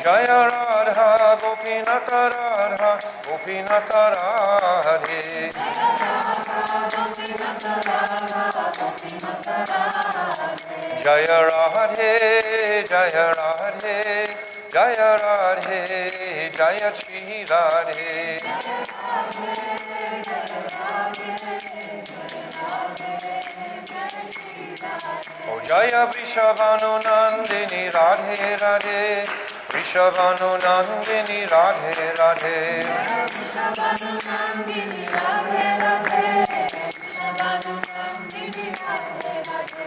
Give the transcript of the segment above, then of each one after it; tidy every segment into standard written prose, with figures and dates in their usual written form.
Jaya Radha Gopinath Radha Gopinath Radhe. Jaya Radhe Jaya Radhe Jaya Radhe Jaya Shri Radhe. Oh Jaya Vrishabhanu Nandini Radhe Radhe Vrishabhanu Nandini Radhe Radhe.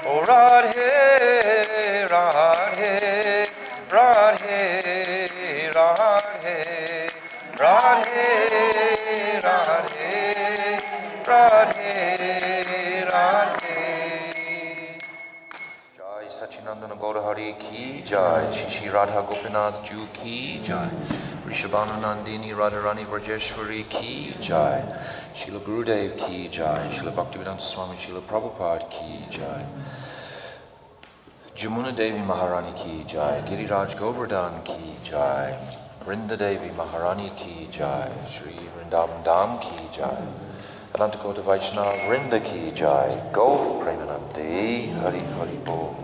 Oh Radhe Radhe Radhe Radhe Radhe Radhe Radhe Radhe. Jai Sachinandana Gaurahari ki jai, Shishi Radha Gopinath Ju ki jai, Vrishabhanu Nandini Radharani Vrajeshwari ki jai, Srila Gurudev ki jai, Srila Bhaktivedanta Swami Srila Prabhupada ki jai, Jamuna Devi Maharani ki jai, Giriraj Govardhan ki jai, Vrinda Devi Maharani ki jai, Shri Vrindavan Dham ki jai, Anantakota Vaishnava Vrinda ki jai, Go Premanandi, Hari Hari Bol.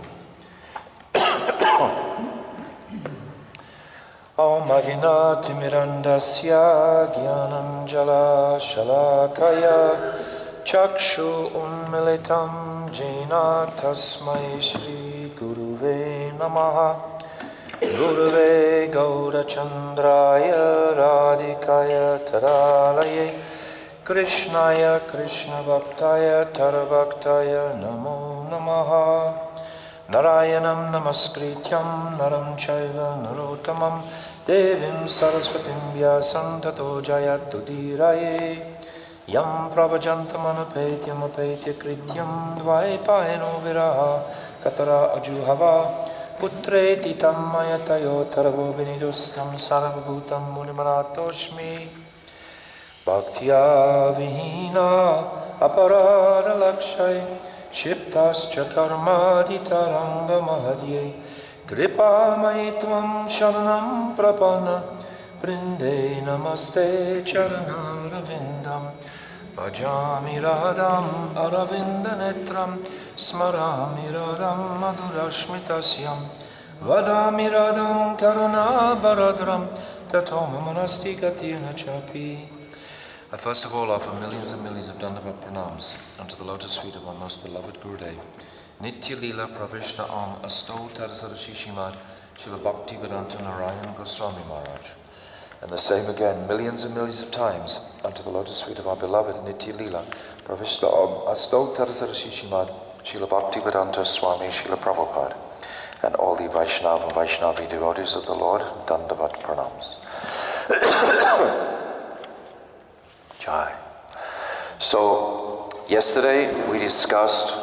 Om Agina Timirandasya Gyananjala Shalakaya Chakshu Unmilitam Jena Tasmai Shri Guruve Namaha Guruve Gaurachandraya Radhikaya Taralaye Krishnaya Krishna Bhaktaya Tarabhaktaya Namo Namaha Narayanam Namaskrityam Naram Chaiva Narottamam Devim Saraswatim Vyasam Tato Jayatudiraye Yam Pravajantam Anapetyam Apetya Krityam Dvaipayano Viraha Katara Ajuhava Putreti Tammayatayo Taravo Vinidustam Sarvabhutam Munimanatoshmi Bhaktya Vihina Aparada Lakshay Shiptascha Karmadhitaranga Mahadye Kripa Maitvam Sharanam Prapana Prinde Namaste Charana Ravindam Bhajami Radham Aravinda Netram Smarami Radham Madhurashmitasyam Vadami Radham Karuna Baradram Tatoma Manasti Katyana Chapi. I first of all offer millions and millions of Dandavat pranams unto the lotus feet of my most beloved Gurudev, Nitya Leela Pravishna Om Asto Tarsarashishimad Srila Bhaktivedanta Narayan Goswami Maharaj. And the same again, millions and millions of times, unto the lotus feet of our beloved Nitya Leela Pravishna Om Asto Tarsarashishimad Srila Bhaktivedanta Swami Srila Prabhupada, and all the Vaishnava and Vaishnavi devotees of the Lord, Dandavat pranams. Jai. So, yesterday we discussed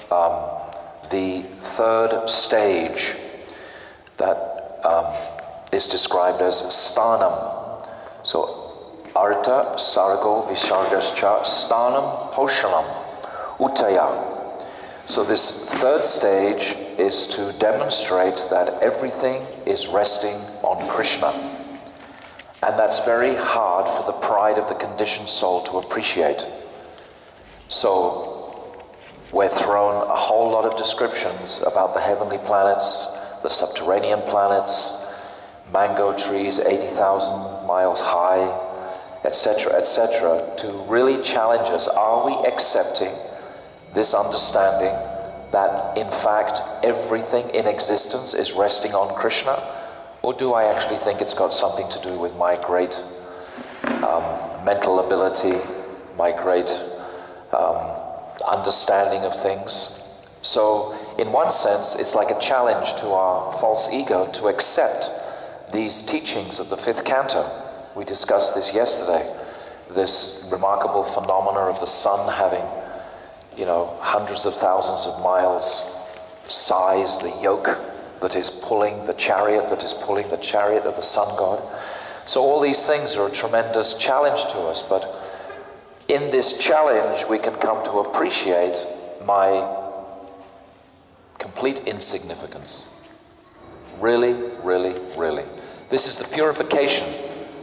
the third stage that is described as sthanam. So, artha, sargo, visargascha, sthanam, poshanam, uttaya. So this third stage is to demonstrate that everything is resting on Krishna. And that's very hard for the pride of the conditioned soul to appreciate. So we're thrown a whole lot of descriptions about the heavenly planets, the subterranean planets, mango trees 80,000 miles high, etc., to really challenge us. Are we accepting this understanding that in fact everything in existence is resting on Krishna? Or do I actually think it's got something to do with my great mental ability, my great understanding of things? So, in one sense, it's like a challenge to our false ego to accept these teachings of the fifth canto. We discussed this yesterday, this remarkable phenomena of the sun having, hundreds of thousands of miles size, the yoke that is pulling the chariot of the sun god. So all these things are a tremendous challenge to us, but in this challenge we can come to appreciate my complete insignificance. Really, really, really. This is the purification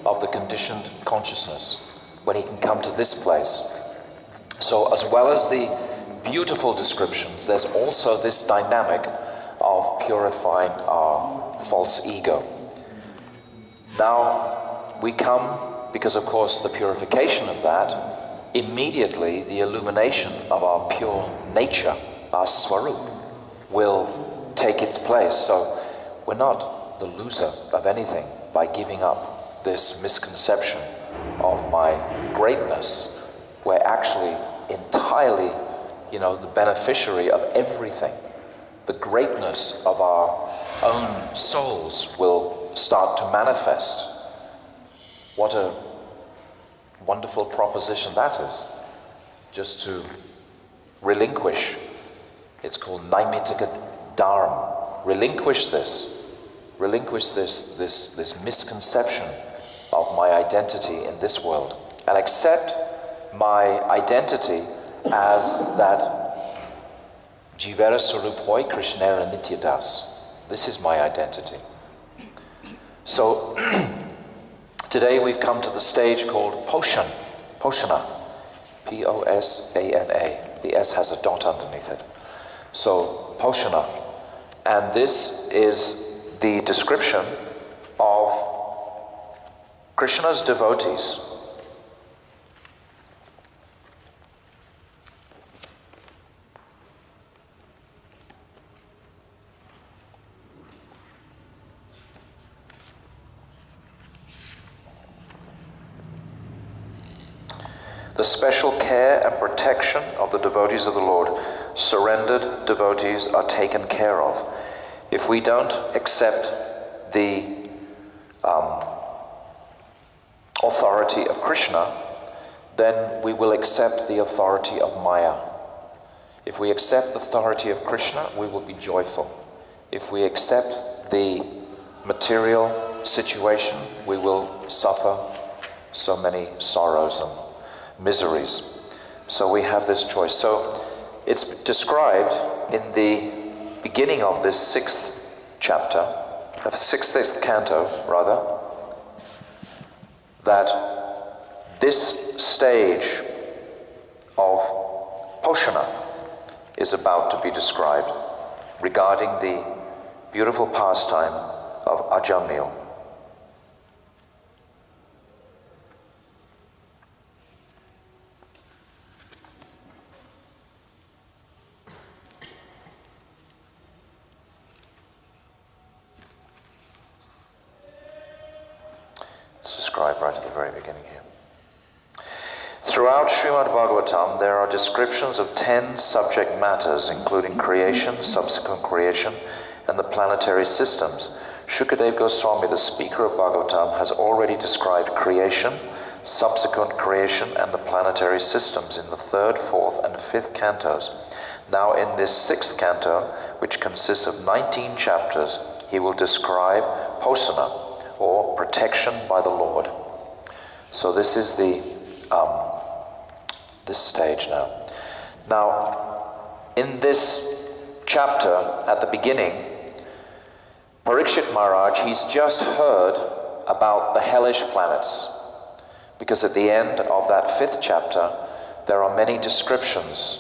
of the conditioned consciousness when he can come to this place. So as well as the beautiful descriptions, there's also this dynamic of purifying our false ego. Now we come, because of course the purification of that, immediately the illumination of our pure nature, our Swarup, will take its place. So we're not the loser of anything by giving up this misconception of my greatness. We're actually entirely, the beneficiary of everything. The greatness of our own souls will start to manifest. What a wonderful proposition that is. Just to relinquish. It's called Naimitika Dharma. Relinquish this misconception of my identity in this world, and accept my identity as that Jivera Sarupoi Krishnera Nityadas. This is my identity. So today we've come to the stage called Poshana, Posana. The S has a dot underneath it. So Poshana, and this is the description of Krishna's devotees. The special care and protection of the devotees of the Lord. Surrendered devotees are taken care of. If we don't accept the authority of Krishna, then we will accept the authority of Maya. If we accept the authority of Krishna, we will be joyful. If we accept the material situation, we will suffer so many sorrows and miseries. So we have this choice. So it's described in the beginning of this sixth canto, that this stage of Poshana is about to be described regarding the beautiful pastime of Ajamil. Described right at the very beginning here. Throughout Srimad Bhagavatam, there are descriptions of 10 subject matters, including creation, subsequent creation, and the planetary systems. Shukadeva Goswami, the speaker of Bhagavatam, has already described creation, subsequent creation, and the planetary systems in the 3rd, 4th, and 5th cantos. Now in this 6th canto, which consists of 19 chapters, he will describe Posana, or protection by the Lord. So this is this stage now. Now, in this chapter, at the beginning, Parikshit Maharaj, he's just heard about the hellish planets, because at the end of that 5th chapter, there are many descriptions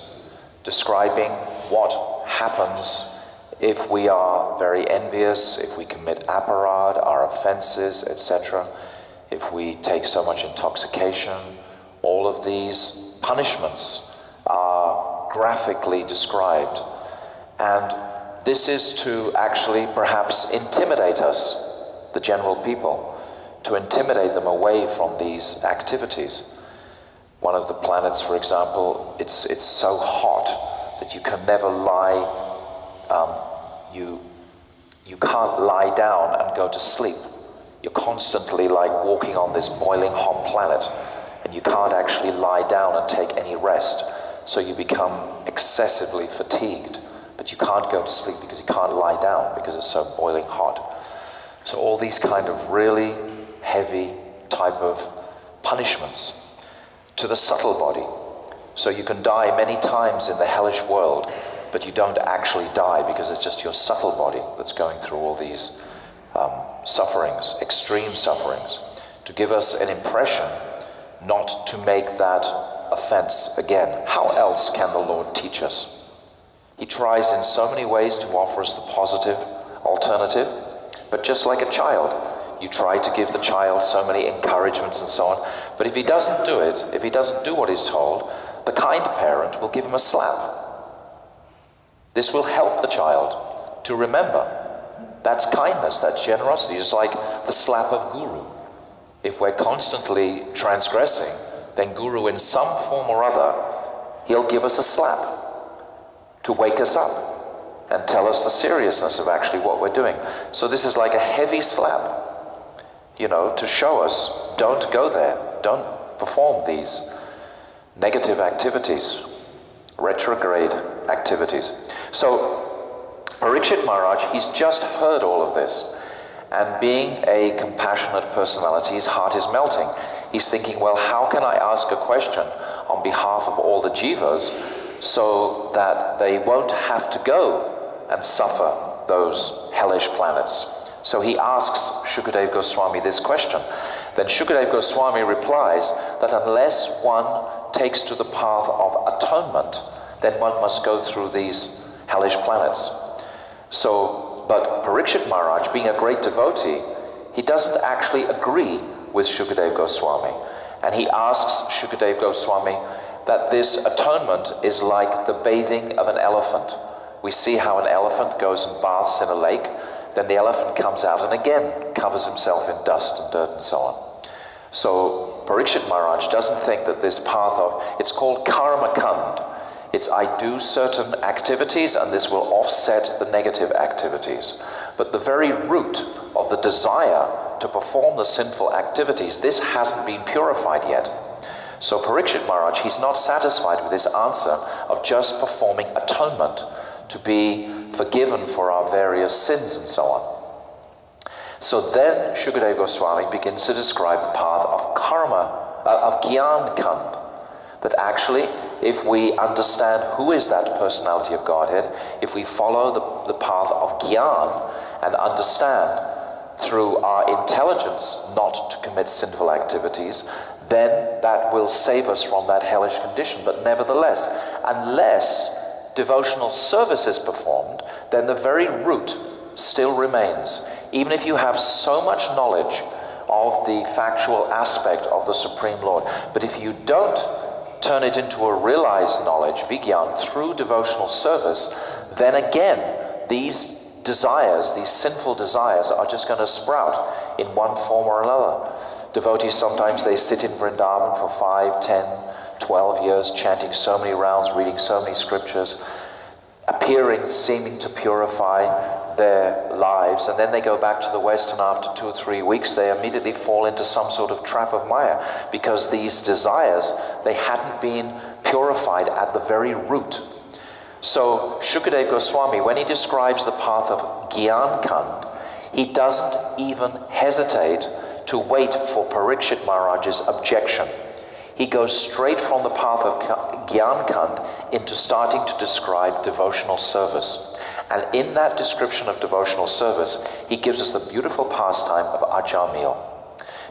describing what happens if we are very envious, if we commit aparad, our offenses, etc., if we take so much intoxication. All of these punishments are graphically described. And this is to actually perhaps intimidate us, the general people, to intimidate them away from these activities. One of the planets, for example, it's so hot that you can never lie. You can't lie down and go to sleep. You're constantly like walking on this boiling hot planet, and you can't actually lie down and take any rest. So you become excessively fatigued, but you can't go to sleep because you can't lie down because it's so boiling hot. So all these kind of really heavy type of punishments to the subtle body. So you can die many times in the hellish world, but you don't actually die because it's just your subtle body that's going through all these sufferings, extreme sufferings, to give us an impression not to make that offense again. How else can the Lord teach us? He tries in so many ways to offer us the positive alternative, but just like a child, you try to give the child so many encouragements and so on, but if he doesn't do it, if he doesn't do what he's told, the kind parent will give him a slap. This will help the child to remember. That's kindness, that's generosity, just like the slap of Guru. If we're constantly transgressing, then Guru in some form or other, he'll give us a slap to wake us up and tell us the seriousness of actually what we're doing. So this is like a heavy slap, to show us, don't go there, don't perform these negative activities, retrograde activities. So Parikshit Maharaj, he's just heard all of this, and being a compassionate personality, his heart is melting. He's thinking, well, how can I ask a question on behalf of all the jivas so that they won't have to go and suffer those hellish planets? So he asks Shukadeva Goswami this question. Then Shukadeva Goswami replies that unless one takes to the path of atonement, then one must go through these hellish planets. But Parikshit Maharaj, being a great devotee, he doesn't actually agree with Shukadeva Goswami. And he asks Shukadeva Goswami that this atonement is like the bathing of an elephant. We see how an elephant goes and baths in a lake, then the elephant comes out and again covers himself in dust and dirt and so on. So Parikshit Maharaj doesn't think that this path it's called karma kand. It's I do certain activities and this will offset the negative activities. But the very root of the desire to perform the sinful activities, this hasn't been purified yet. So Parikshit Maharaj, he's not satisfied with this answer of just performing atonement to be forgiven for our various sins and so on. So then Shukadeva Goswami begins to describe the path of karma, of Gyan Kand. That actually, if we understand who is that personality of Godhead, if we follow the path of Gyan and understand through our intelligence not to commit sinful activities, then that will save us from that hellish condition. But nevertheless, unless devotional service is performed, then the very root still remains. Even if you have so much knowledge of the factual aspect of the Supreme Lord, but if you don't turn it into a realized knowledge, Vigyan, through devotional service, then again, these desires, these sinful desires, are just going to sprout in one form or another. Devotees, sometimes they sit in Vrindavan for 5, 10, 12 years, chanting so many rounds, reading so many scriptures, appearing, seeming to purify their lives, and then they go back to the West, and after 2 or 3 weeks they immediately fall into some sort of trap of Maya, because these desires, they hadn't been purified at the very root. So Shukadeva Goswami, when he describes the path of Gyan Kand, he doesn't even hesitate to wait for Parikshit Maharaj's objection. He goes straight from the path of Gyan Kand into starting to describe devotional service. And in that description of devotional service, he gives us the beautiful pastime of Ajamil.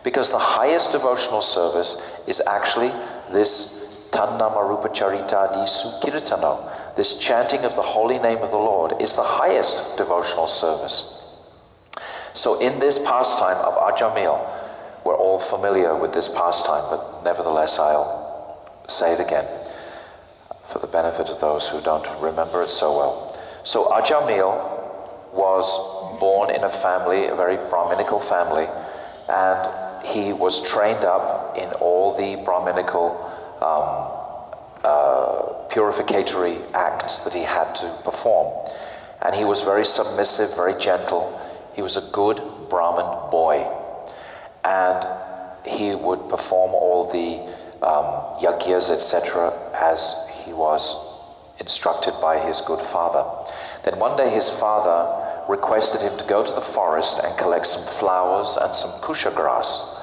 Because the highest devotional service is actually this Tannamarupa Charita di Sukirtano. This chanting of the holy name of the Lord is the highest devotional service. So in this pastime of Ajamil, we're all familiar with this pastime, but nevertheless I'll say it again for the benefit of those who don't remember it so well. So Ajamil was born in a family, a very Brahminical family, and he was trained up in all the Brahminical purificatory acts that he had to perform. And he was very submissive, very gentle. He was a good Brahmin boy. And he would perform all the yagyas, etc., as he was instructed by his good father. Then one day his father requested him to go to the forest and collect some flowers and some kusha grass.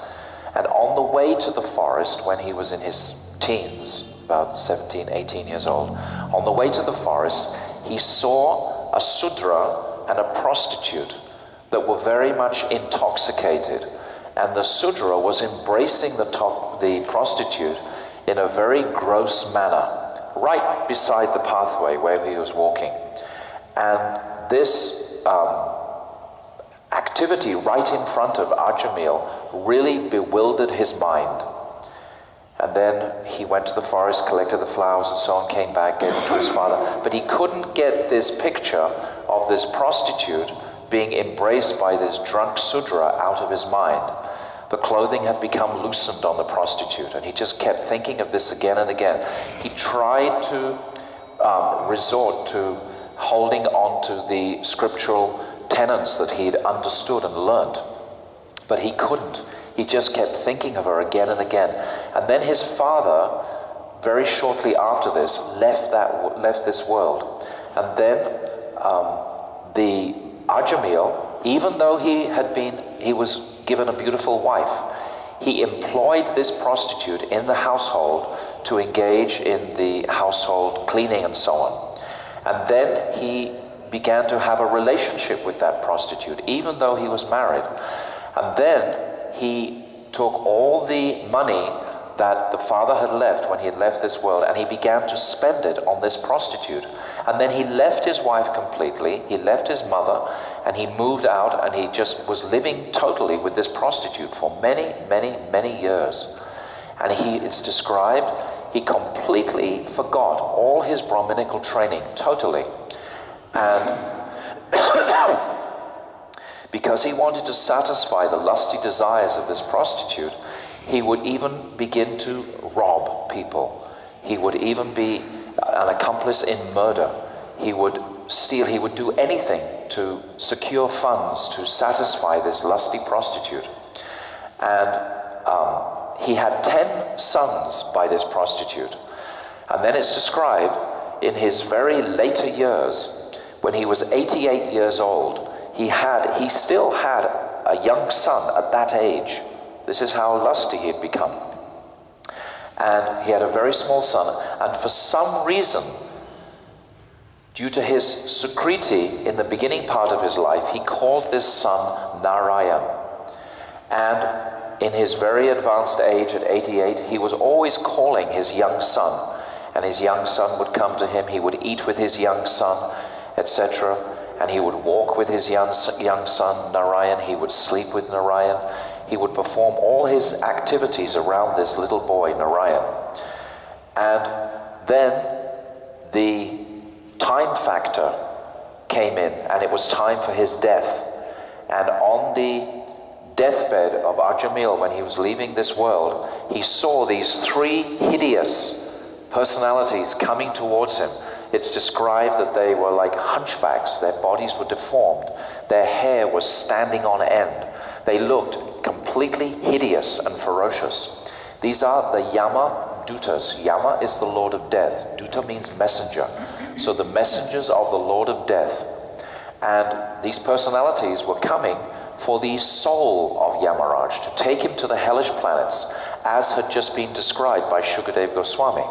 And on the way to the forest, when he was in his teens, about 17, 18 years old, on the way to the forest, he saw a Sudra and a prostitute that were very much intoxicated, and the Sudra was embracing the prostitute in a very gross manner, right beside the pathway where he was walking. And this activity right in front of Ajamil really bewildered his mind. And then he went to the forest, collected the flowers and so on, came back, gave them to his father. But he couldn't get this picture of this prostitute being embraced by this drunk Sudra out of his mind. The clothing had become loosened on the prostitute, and he just kept thinking of this again and again. He tried to resort to holding on to the scriptural tenets that he had understood and learnt, but he couldn't. He just kept thinking of her again and again. And then his father, very shortly after this, left this world. And then the Ajamil, even though he was given a beautiful wife, he employed this prostitute in the household to engage in the household cleaning and so on. And then he began to have a relationship with that prostitute, even though he was married. And then he took all the money that the father had left when he had left this world, and he began to spend it on this prostitute. And then he left his wife completely, he left his mother, and he moved out, and he just was living totally with this prostitute for many, many, many years. And it's described, he completely forgot all his Brahminical training, totally. And because he wanted to satisfy the lusty desires of this prostitute, he would even begin to rob people. He would even be an accomplice in murder. He would steal, he would do anything to secure funds to satisfy this lusty prostitute. And he had 10 sons by this prostitute. And then it's described in his very later years, when he was 88 years old, he still had a young son at that age. This is how lusty he had become. And he had a very small son, and for some reason, due to his Sukriti in the beginning part of his life, he called this son Narayan. And in his very advanced age at 88, he was always calling his young son, and his young son would come to him, he would eat with his young son, etc., and he would walk with his young son Narayan, he would sleep with Narayan, he would perform all his activities around this little boy Narayan. And then the time factor came in, and it was time for his death. And on the deathbed of Ajamil, when he was leaving this world, he saw these 3 hideous personalities coming towards him. It's described that they were like hunchbacks, their bodies were deformed, their hair was standing on end. They looked completely hideous and ferocious. These are the Yama Dutas. Yama is the Lord of Death. Duta means messenger. So the messengers of the Lord of Death. And these personalities were coming for the soul of Yamaraj, to take him to the hellish planets, as had just been described by Shukadev Goswami.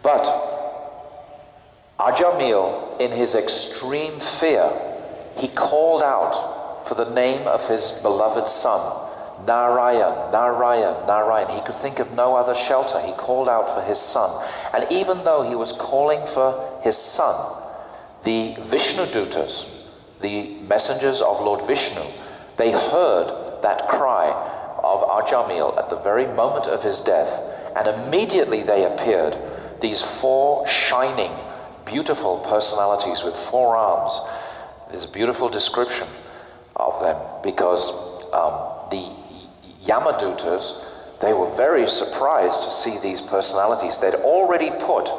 But Ajamil, in his extreme fear, he called out for the name of his beloved son, Narayan, Narayan, Narayan. He could think of no other shelter. He called out for his son. And even though he was calling for his son, the Vishnu Dutas, the messengers of Lord Vishnu, they heard that cry of Ajamil at the very moment of his death, and immediately they appeared, these 4 shining, beautiful personalities with 4 arms. There's a beautiful description of them, because the Yamadutas, they were very surprised to see these personalities. They'd already put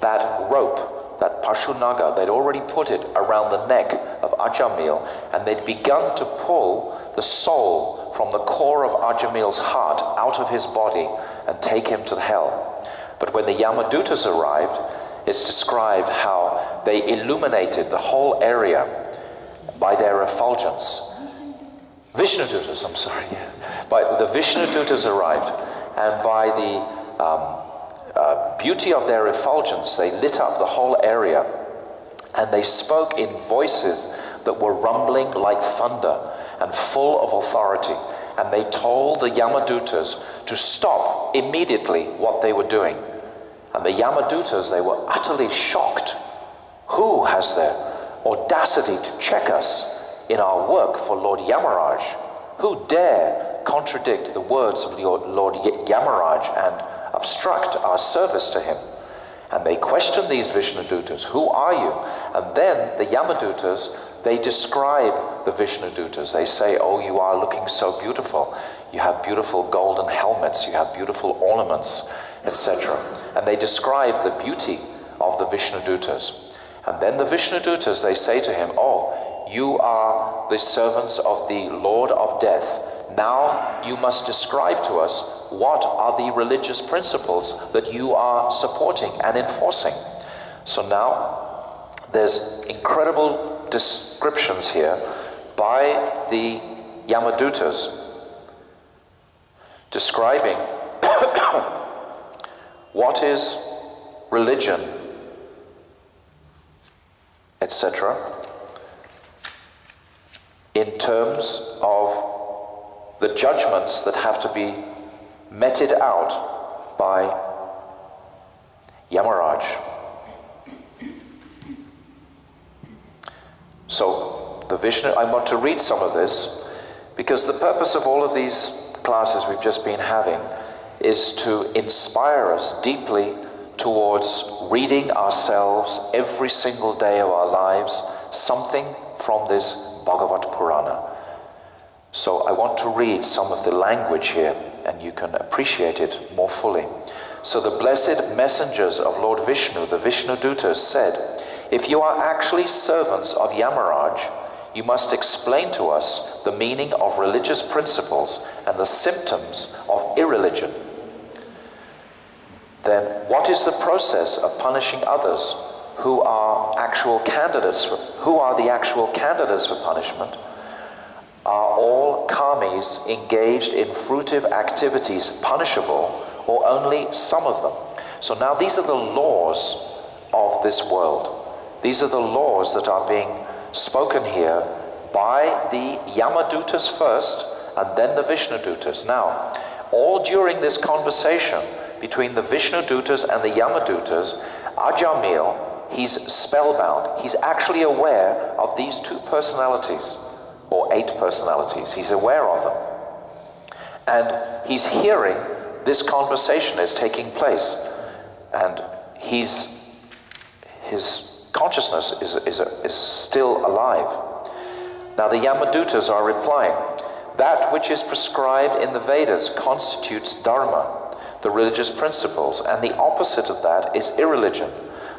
that rope, that Pashunaga, they'd already put it around the neck of Ajamil, and they'd begun to pull the soul from the core of Ajamil's heart out of his body and take him to hell. But when the Yamadutas arrived, it's described how they illuminated the whole area by their effulgence. Vishnudutas, I'm sorry, yes. But the Vishnudutas arrived, and by the beauty of their effulgence, they lit up the whole area. And they spoke in voices that were rumbling like thunder and full of authority. And they told the Yamadutas to stop immediately what they were doing. And the Yamadutas, they were utterly shocked. Who has the audacity to check us in our work for Lord Yamaraj? Who dare contradict the words of Lord Yamaraj and obstruct our service to him? And they question these Vishnudutas. Who are you? And then the Yamadutas, they describe the Vishnudutas. They say, oh, you are looking so beautiful. You have beautiful golden helmets. You have beautiful ornaments, etc. And they describe the beauty of the Vishnudutas. And then the Vishnudutas, they say to him, oh, you are the servants of the Lord of Death. Now you must describe to us what are the religious principles that you are supporting and enforcing. So now there's incredible descriptions here by the Yamadutas describing what is religion, etc., in terms of the judgments that have to be meted out by Yamaraj. So the Vishnu, I want to read some of this because the purpose of all of these classes we've just been having is to inspire us deeply towards reading ourselves every single day of our lives something from this Bhagavad Purana. So I want to read some of the language here and you can appreciate it more fully. So the blessed messengers of Lord Vishnu, the Vishnudutas, said, if you are actually servants of Yamaraj, you must explain to us the meaning of religious principles and the symptoms of irreligion. Then what is the process of punishing others who are actual candidates the actual candidates for punishment? Are all karmis engaged in fruitive activities punishable, or only some of them? So now these are the laws of this world. These are the laws that are being spoken here by the Yamadutas first, and then the Vishnudutas. Now, all during this conversation between the Vishnudutas and the Yamadutas, Ajamil, he's spellbound. He's actually aware of these two personalities, or 8 personalities. He's aware of them. And he's hearing this conversation is taking place. And his consciousness is still alive. Now the Yamadutas are replying, that which is prescribed in the Vedas constitutes dharma, the religious principles, and the opposite of that is irreligion.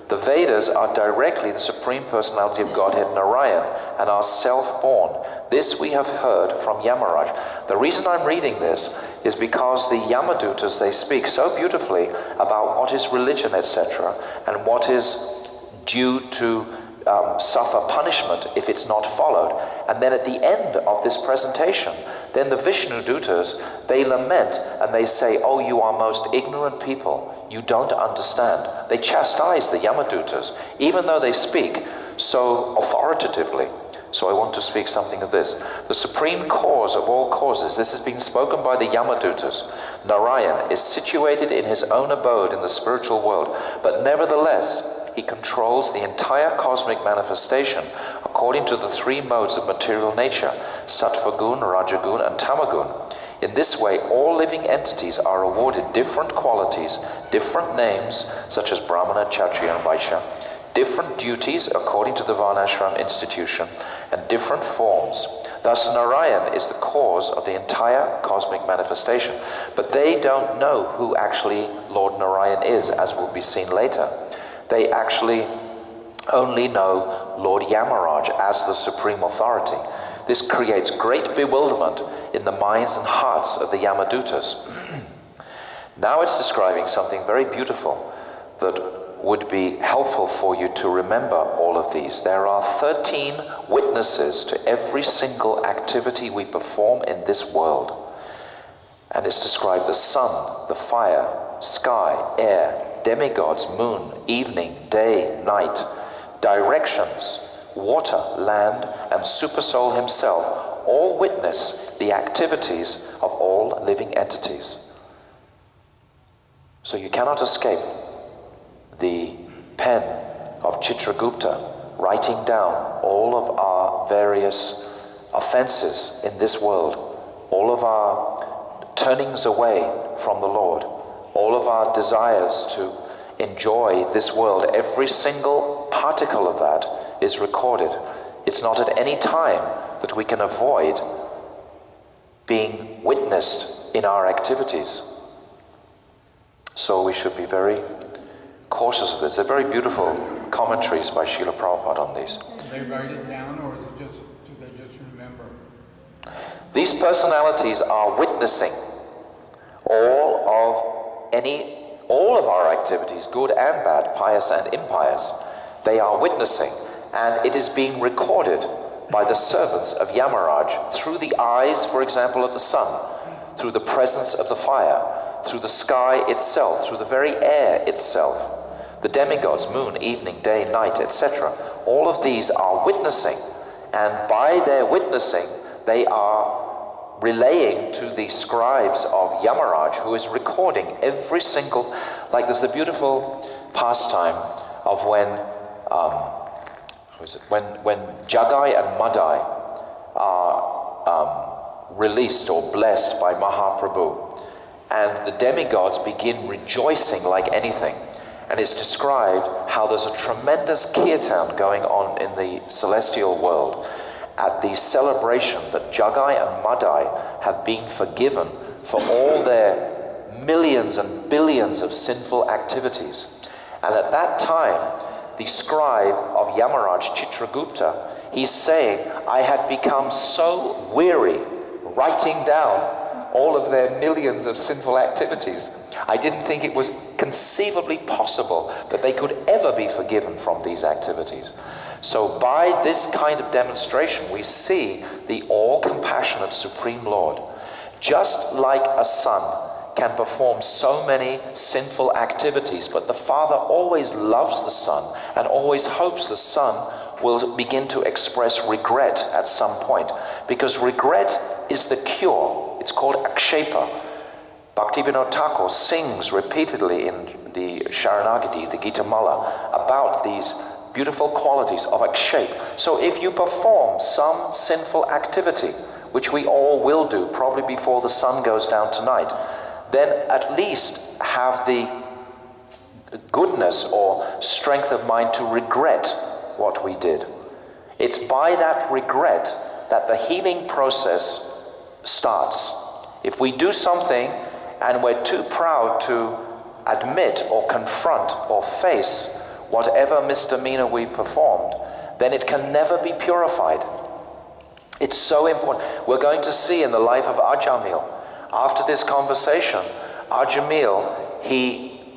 The Vedas are directly the Supreme Personality of Godhead Narayan and are self-born. This we have heard from Yamaraj. The reason I'm reading this is because the Yamadutas, they speak so beautifully about what is religion, etc., and what is due to suffer punishment if it's not followed. And then at the end of this presentation, then the Vishnudutas, they lament and they say, oh, you are most ignorant people. You don't understand. They chastise the Yamadutas, even though they speak so authoritatively. So I want to speak something of this. The supreme cause of all causes, this has been spoken by the Yamadutas. Narayan is situated in his own abode in the spiritual world, but nevertheless, he controls the entire cosmic manifestation according to the 3 modes of material nature, Sattva-gun, Rajagun, and Tamagun. In this way, all living entities are awarded different qualities, different names, such as Brahmana, Kshatriya, and Vaishya, different duties according to the Varnashram institution, and different forms. Thus, Narayan is the cause of the entire cosmic manifestation. But they don't know who actually Lord Narayan is, as will be seen later. They actually only know Lord Yamaraj as the supreme authority. This creates great bewilderment in the minds and hearts of the Yamadutas. Now it's describing something very beautiful that would be helpful for you to remember all of these. There are 13 witnesses to every single activity we perform in this world. And it's described the sun, the fire, sky, air, demigods, moon, evening, day, night, directions, water, land, and Supersoul himself all witness the activities of all living entities. So you cannot escape the pen of Chitragupta writing down all of our various offenses in this world, all of our turnings away from the Lord, all of our desires to enjoy this world. Every single particle of that is recorded. It's not at any time that we can avoid being witnessed in our activities. So we should be very cautious of this. They're very beautiful commentaries by Srila Prabhupada on these. Do they write it down, or is it just, do they just remember? These personalities are witnessing all of our activities, good and bad, pious and impious. They are witnessing, and it is being recorded by the servants of Yamaraj through the eyes, for example, of the sun, through the presence of the fire, through the sky itself, through the very air itself. The demigods, moon, evening, day, night, etc. All of these are witnessing, and by their witnessing, they are relaying to the scribes of Yamaraj, who is recording every single, like there's the beautiful pastime of when Jagai and Madai are released or blessed by Mahaprabhu, and the demigods begin rejoicing like anything. And it's described how there's a tremendous kirtan going on in the celestial world at the celebration that Jagai and Madai have been forgiven for all their millions and billions of sinful activities. And at that time, the scribe of Yamaraj, Chitragupta, he's saying, I had become so weary writing down all of their millions of sinful activities. I didn't think it was conceivably possible that they could ever be forgiven from these activities. So by this kind of demonstration, we see the all-compassionate Supreme Lord. Just like a son can perform so many sinful activities, but the Father always loves the Son and always hopes the Son will begin to express regret at some point, because regret is the cure. It's called akshepa. Bhaktivedanta Thakur sings repeatedly in the Sharanagati, the Gita Mala, about these beautiful qualities of akshep. So if you perform some sinful activity, which we all will do, probably before the sun goes down tonight, then at least have the goodness or strength of mind to regret what we did. It's by that regret that the healing process starts. If we do something and we're too proud to admit or confront or face whatever misdemeanor we performed, then it can never be purified. It's so important. We're going to see in the life of Ajamil, after this conversation, Ajamil,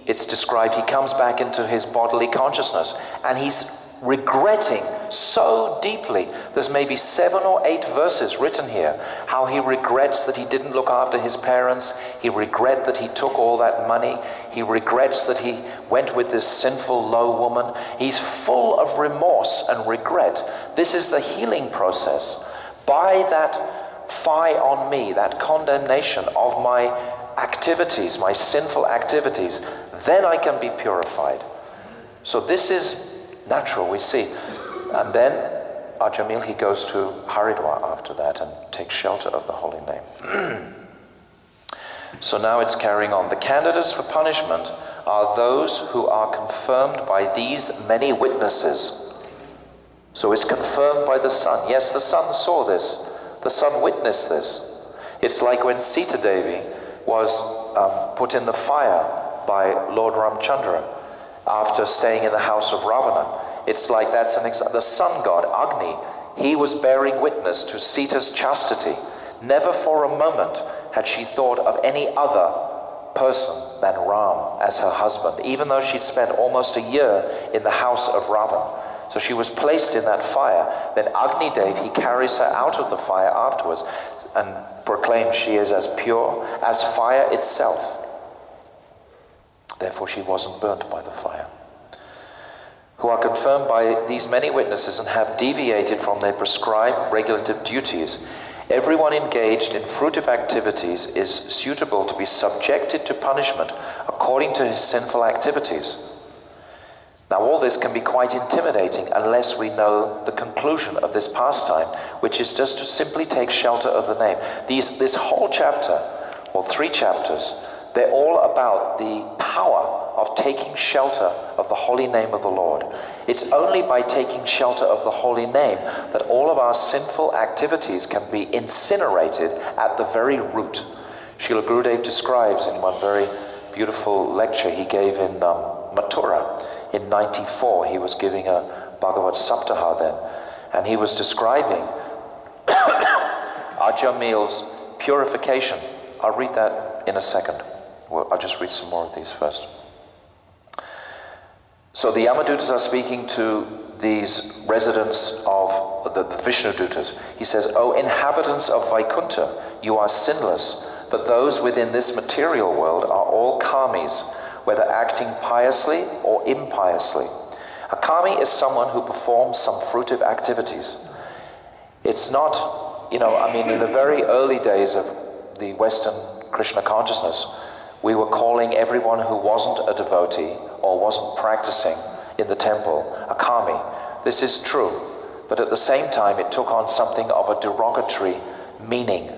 it's described, he comes back into his bodily consciousness and he's regretting so deeply. There's maybe 7 or 8 verses written here, how he regrets that he didn't look after his parents, he regrets that he took all that money, he regrets that he went with this sinful low woman. He's full of remorse and regret. This is the healing process. By that fie on me, that condemnation of my activities, my sinful activities, then I can be purified. So this is natural, we see. And then Ajamil, he goes to Haridwar after that and takes shelter of the holy name. So now it's carrying on. The candidates for punishment are those who are confirmed by these many witnesses. So it's confirmed by the sun. Yes, the sun saw this. The sun witnessed this. It's like when Sita Devi was put in the fire by Lord Ramchandra after staying in the house of Ravana. It's like that's an example. The sun god, Agni, he was bearing witness to Sita's chastity. Never for a moment had she thought of any other person than Ram as her husband, even though she'd spent almost a year in the house of Ravana. So she was placed in that fire. Then Agni Dev, he carries her out of the fire afterwards and proclaims she is as pure as fire itself. Therefore she wasn't burnt by the fire. who are confirmed by these many witnesses and have deviated from their prescribed regulative duties, everyone engaged in fruitive activities is suitable to be subjected to punishment according to his sinful activities. Now all this can be quite intimidating unless we know the conclusion of this pastime, which is just to simply take shelter of the name. This whole chapter, or 3 chapters, they're all about the power of taking shelter of the holy name of the Lord. It's only by taking shelter of the holy name that all of our sinful activities can be incinerated at the very root. Srila Gurudev describes in one very beautiful lecture he gave in Mathura in 94. He was giving a Bhagavat Saptaha then, and he was describing Ajamil's purification. I'll read that in a second. Well, I'll just read some more of these first. So the Yamadutas are speaking to these residents of the Vishnu Dutas. He says, "O inhabitants of Vaikuntha, you are sinless, but those within this material world are all karmis, whether acting piously or impiously. A karmi is someone who performs some fruitive activities." It's not, in the very early days of the Western Krishna consciousness, we were calling everyone who wasn't a devotee or wasn't practicing in the temple a karmi. This is true, but at the same time it took on something of a derogatory meaning,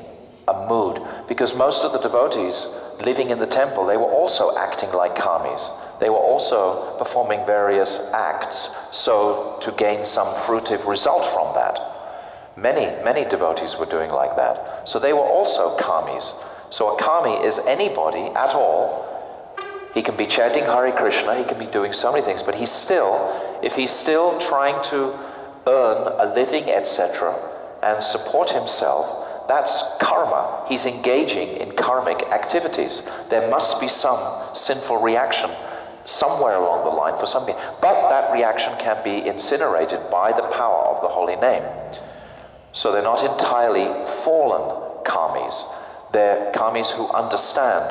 a mood, because most of the devotees living in the temple, they were also acting like karmis. They were also performing various acts so to gain some fruitive result from that. Many devotees were doing like that. So they were also karmis. So a karmi is anybody at all. He can be chanting Hare Krishna, he can be doing so many things, but if he's still trying to earn a living, etc., and support himself, that's karma. He's engaging in karmic activities. There must be some sinful reaction somewhere along the line for something. But that reaction can be incinerated by the power of the holy name. So they're not entirely fallen karmis. They're karmis who understand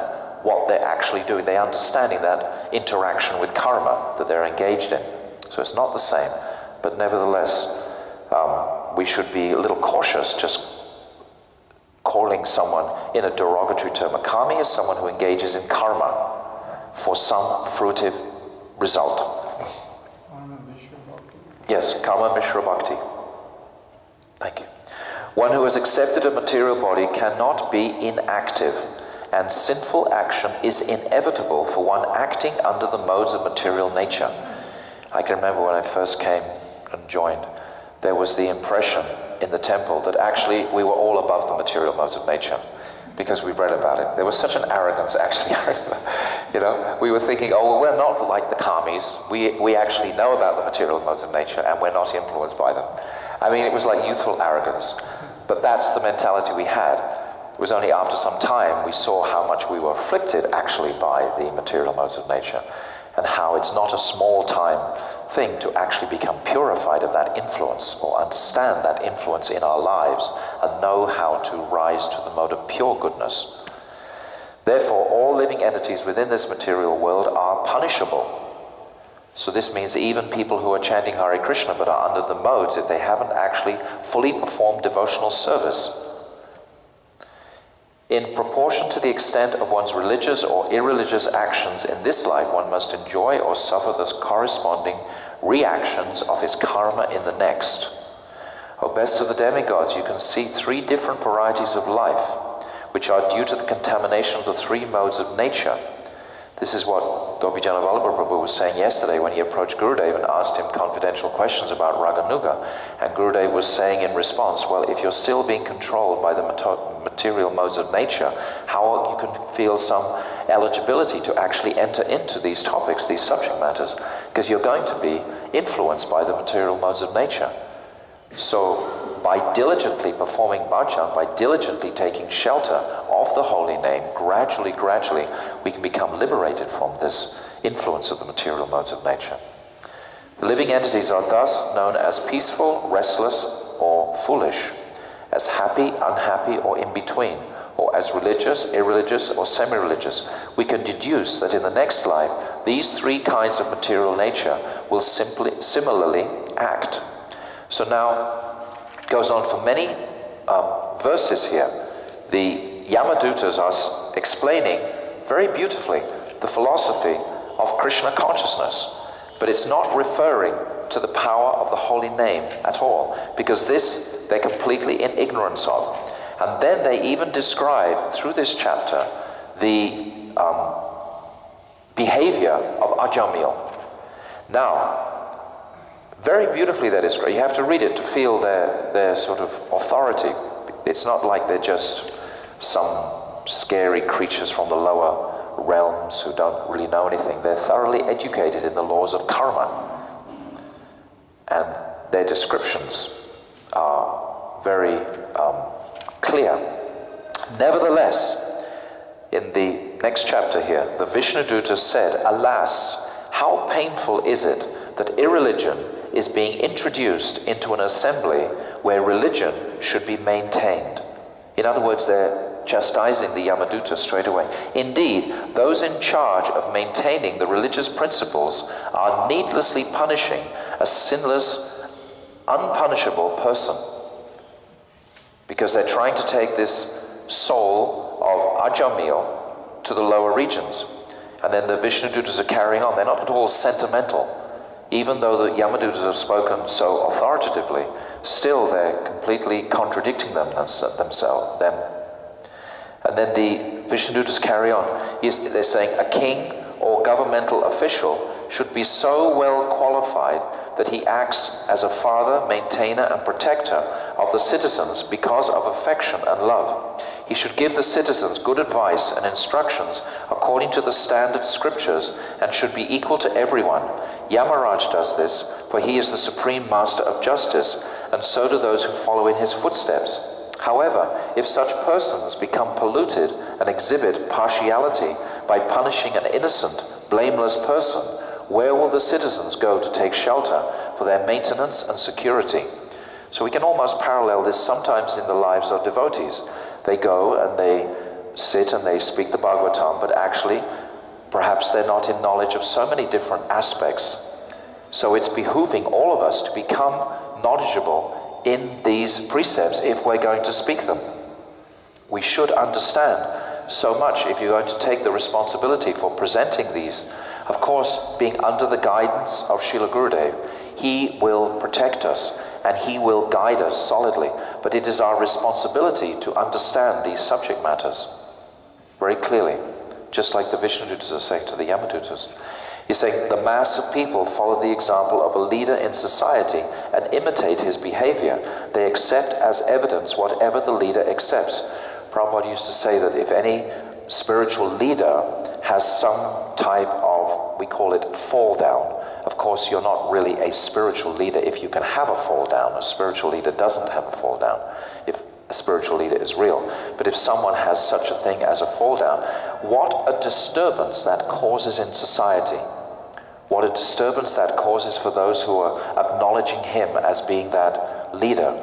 what they're actually doing. They're understanding that interaction with karma that they're engaged in. So it's not the same. But nevertheless, we should be a little cautious just calling someone in a derogatory term. A karmi is someone who engages in karma for some fruitive result. Karma Mishra Bhakti. Yes, karma Mishra Bhakti. Thank you. One who has accepted a material body cannot be inactive, and sinful action is inevitable for one acting under the modes of material nature. I can remember when I first came and joined, there was the impression in the temple that actually we were all above the material modes of nature, because we read about it. There was such an arrogance, actually. We were thinking, oh, well, we're not like the karmis. We actually know about the material modes of nature, and we're not influenced by them. I mean, it was like youthful arrogance. But that's the mentality we had. It was only after some time we saw how much we were afflicted actually by the material modes of nature, and how it's not a small time thing to actually become purified of that influence, or understand that influence in our lives, and know how to rise to the mode of pure goodness. Therefore, all living entities within this material world are punishable. So this means even people who are chanting Hare Krishna but are under the modes, if they haven't actually fully performed devotional service, in proportion to the extent of one's religious or irreligious actions in this life, one must enjoy or suffer the corresponding reactions of his karma in the next. O best of the demigods, you can see 3 different varieties of life, which are due to the contamination of the 3 modes of nature. This is what Gopijana Vallabha Prabhu was saying yesterday when he approached Gurudev and asked him confidential questions about Raganuga. And Gurudev was saying in response, well, if you're still being controlled by the material modes of nature, how you can feel some eligibility to actually enter into these topics, these subject matters, because you're going to be influenced by the material modes of nature. So by diligently performing bhajan, by diligently taking shelter of the holy name, gradually, we can become liberated from this influence of the material modes of nature. The living entities are thus known as peaceful, restless, or foolish, as happy, unhappy, or in between, or as religious, irreligious, or semi-religious, we can deduce that in the next life, these three kinds of material nature will similarly act. So now, it goes on for many verses here. The Yamadutas are explaining very beautifully the philosophy of Krishna consciousness, but it's not referring to the power of the holy name at all, because this they're completely in ignorance of. And then they even describe, through this chapter, the behavior of Ajamil. Now, very beautifully that is great. You have to read it to feel their sort of authority. It's not like they're just some scary creatures from the lower realms who don't really know anything. They're thoroughly educated in the laws of karma. And their descriptions are very clear. Nevertheless, in the next chapter here, the Vishnuduta said, "Alas, how painful is it that irreligion is being introduced into an assembly where religion should be maintained." In other words, they're chastising the Yamaduta straight away. "Indeed, those in charge of maintaining the religious principles are needlessly punishing a sinless, unpunishable person, because they're trying to take this soul of Ajamil to the lower regions." And then the Vishnudutas are carrying on. They're not at all sentimental. Even though the Yamadutas have spoken so authoritatively, still they're completely contradicting themselves. And then the Vishnudutas carry on. They're saying a king or governmental official should be so well qualified that he acts as a father, maintainer, and protector of the citizens because of affection and love. He should give the citizens good advice and instructions according to the standard scriptures and should be equal to everyone. Yamaraj does this, for he is the supreme master of justice, and so do those who follow in his footsteps. However, if such persons become polluted and exhibit partiality by punishing an innocent, blameless person, where will the citizens go to take shelter for their maintenance and security? So we can almost parallel this sometimes in the lives of devotees. They go and they sit and they speak the Bhagavatam, but actually, perhaps they're not in knowledge of so many different aspects. So it's behooving all of us to become knowledgeable in these precepts if we're going to speak them. We should understand so much if you're going to take the responsibility for presenting these. Of course, being under the guidance of Srila Gurudev, he will protect us and he will guide us solidly. But it is our responsibility to understand these subject matters very clearly, just like the Vishnudutas are saying to the Yamadutas. He's saying the mass of people follow the example of a leader in society and imitate his behavior. They accept as evidence whatever the leader accepts. Prabhupada used to say that if any spiritual leader has some type of, we call it fall down. Of course, you're not really a spiritual leader if you can have a fall down. A spiritual leader doesn't have a fall down if a spiritual leader is real. But if someone has such a thing as a fall down, what a disturbance that causes in society. What a disturbance that causes for those who are acknowledging him as being that leader.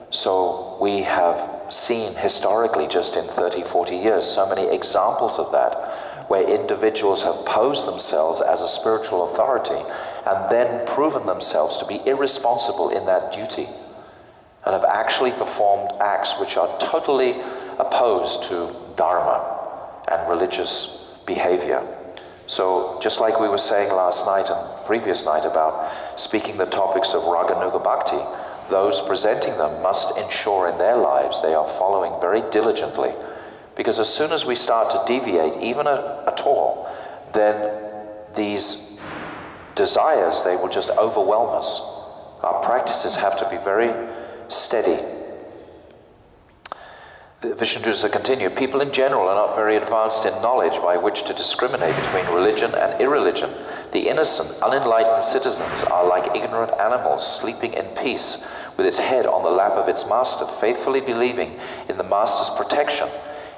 So we have seen historically, just in 30, 40 years, so many examples of that, where individuals have posed themselves as a spiritual authority and then proven themselves to be irresponsible in that duty and have actually performed acts which are totally opposed to dharma and religious behavior. So just like we were saying last night and previous night about speaking the topics of Raganuga Bhakti, those presenting them must ensure in their lives they are following very diligently. Because as soon as we start to deviate, even at all, then these desires, they will just overwhelm us. Our practices have to be very steady. The Vishnudutas continue. People in general are not very advanced in knowledge by which to discriminate between religion and irreligion. The innocent, unenlightened citizens are like ignorant animals sleeping in peace with its head on the lap of its master, faithfully believing in the master's protection.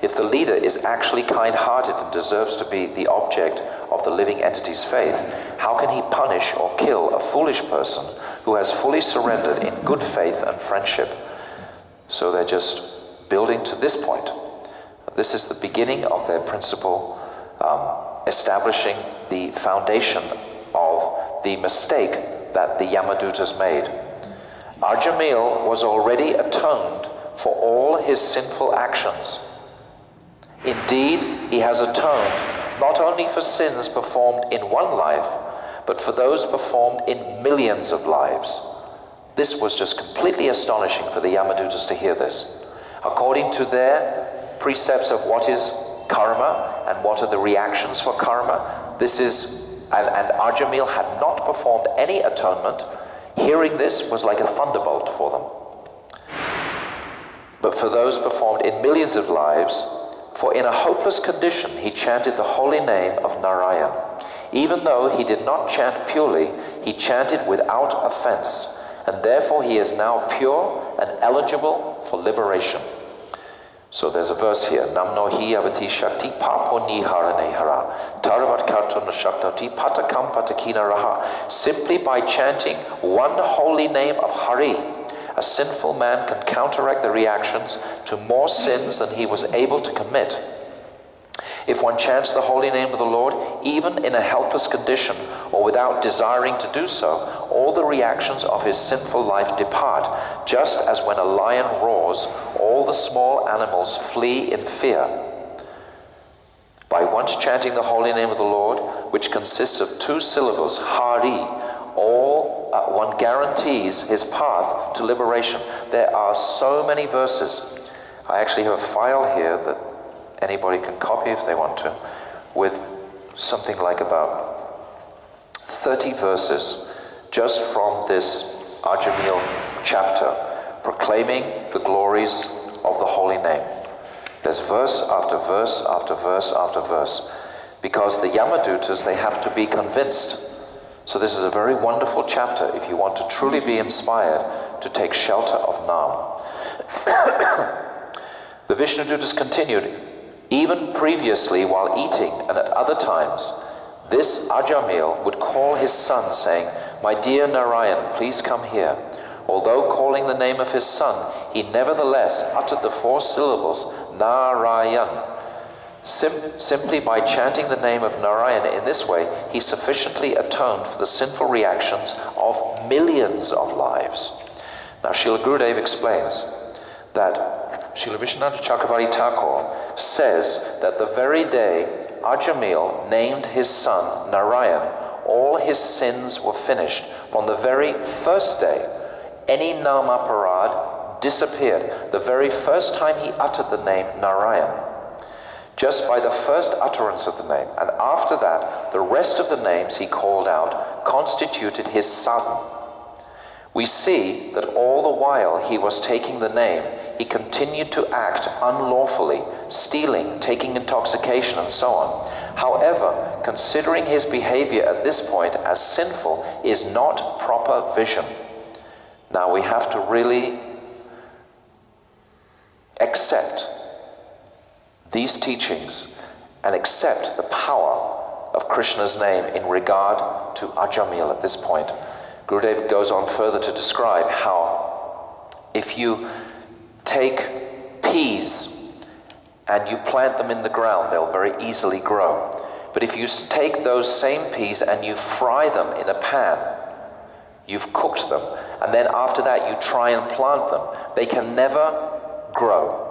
If the leader is actually kind-hearted and deserves to be the object of the living entity's faith, how can he punish or kill a foolish person who has fully surrendered in good faith and friendship? So they're just building to this point. This is the beginning of their principle, establishing the foundation of the mistake that the Yamadutas made. Ajamil was already atoned for all his sinful actions. Indeed, he has atoned not only for sins performed in one life, but for those performed in millions of lives. This was just completely astonishing for the Yamadutas to hear this. According to their precepts of what is karma and what are the reactions for karma, this is, and Ajamil had not performed any atonement. Hearing this was like a thunderbolt for them. But for those performed in millions of lives, for in a hopeless condition he chanted the holy name of Narayan. Even though he did not chant purely, he chanted without offense, and therefore he is now pure and eligible for liberation. So there's a verse here, Namno hi avati shakti papo niharane hara taravat kartana shaktati patakam patakina raha. Simply by chanting one holy name of Hari, a sinful man can counteract the reactions to more sins than he was able to commit. If one chants the holy name of the Lord, even in a helpless condition or without desiring to do so, all the reactions of his sinful life depart, just as when a lion roars, all the small animals flee in fear. By once chanting the holy name of the Lord, which consists of 2 syllables, Hari, one guarantees his path to liberation. There are so many verses. I actually have a file here that anybody can copy if they want to, with something like about 30 verses just from this Ajamil chapter, proclaiming the glories of the holy name. There's verse after verse after verse after verse, because the Yamadutas, they have to be convinced. So this is a very wonderful chapter if you want to truly be inspired to take shelter of Nam. The Vishnudutas continued, even previously while eating and at other times, this Ajamil would call his son saying, "My dear Narayan, please come here." Although calling the name of his son, he nevertheless uttered the 4 syllables, Narayan. Simply by chanting the name of Narayan in this way, he sufficiently atoned for the sinful reactions of millions of lives. Now Srila Gurudev explains that Srila Vishwanath Chakravarti Thakur says that the very day Ajamil named his son Narayan, all his sins were finished. From the very first day, any namaparad disappeared the very first time he uttered the name Narayan. Just by the first utterance of the name, and after that, the rest of the names he called out constituted his sadhana. We see that all the while he was taking the name, he continued to act unlawfully, stealing, taking intoxication, and so on. However, considering his behavior at this point as sinful is not proper vision. Now we have to really accept these teachings and accept the power of Krishna's name in regard to Ajamil at this point. Gurudev goes on further to describe how if you take peas and you plant them in the ground, they'll very easily grow. But if you take those same peas and you fry them in a pan, you've cooked them, and then after that you try and plant them, they can never grow.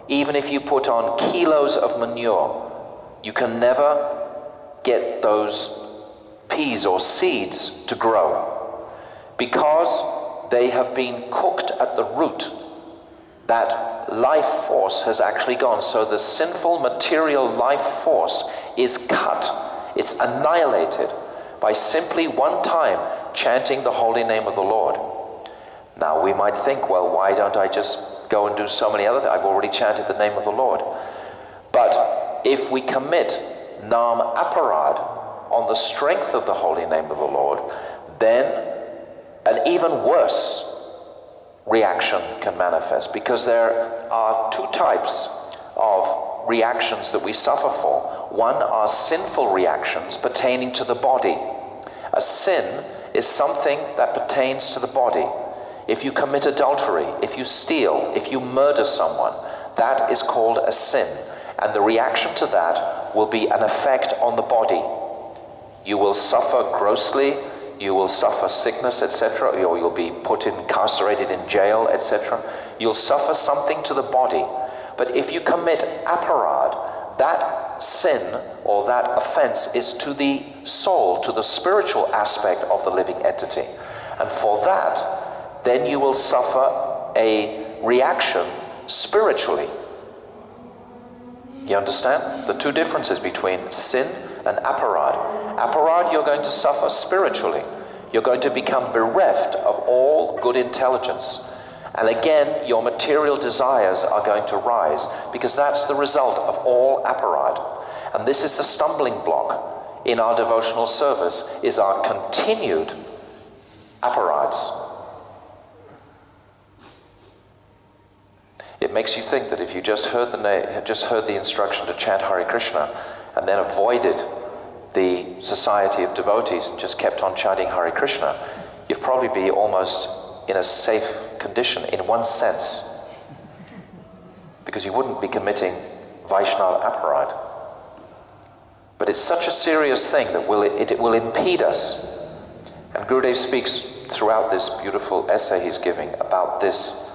Even if you put on kilos of manure, you can never get those peas or seeds to grow, because they have been cooked at the root. That life force has actually gone. So the sinful material life force is cut. It's annihilated by simply one time chanting the holy name of the Lord. Now we might think, well, why don't I just go and do so many other things? I've already chanted the name of the Lord. But if we commit nam aparad on the strength of the holy name of the Lord, then an even worse reaction can manifest, because there are 2 types of reactions that we suffer for. One are sinful reactions pertaining to the body. A sin is something that pertains to the body. If you commit adultery, if you steal, if you murder someone, that is called a sin. And the reaction to that will be an effect on the body. You will suffer grossly, you will suffer sickness, etc., or you'll be incarcerated in jail, etc. You'll suffer something to the body. But if you commit aparad, that sin or that offense is to the soul, to the spiritual aspect of the living entity. And for that, then you will suffer a reaction spiritually. You understand? The two differences between sin and aparad. Aparad, you're going to suffer spiritually. You're going to become bereft of all good intelligence. And again, your material desires are going to rise, because that's the result of all aparad. And this is the stumbling block in our devotional service, is our continued aparads. It makes you think that if you just heard the instruction to chant Hare Krishna and then avoided the society of devotees and just kept on chanting Hare Krishna, you'd probably be almost in a safe condition in one sense, because you wouldn't be committing Vaishnava aparad. But it's such a serious thing that it will impede us. And Gurudev speaks throughout this beautiful essay he's giving about this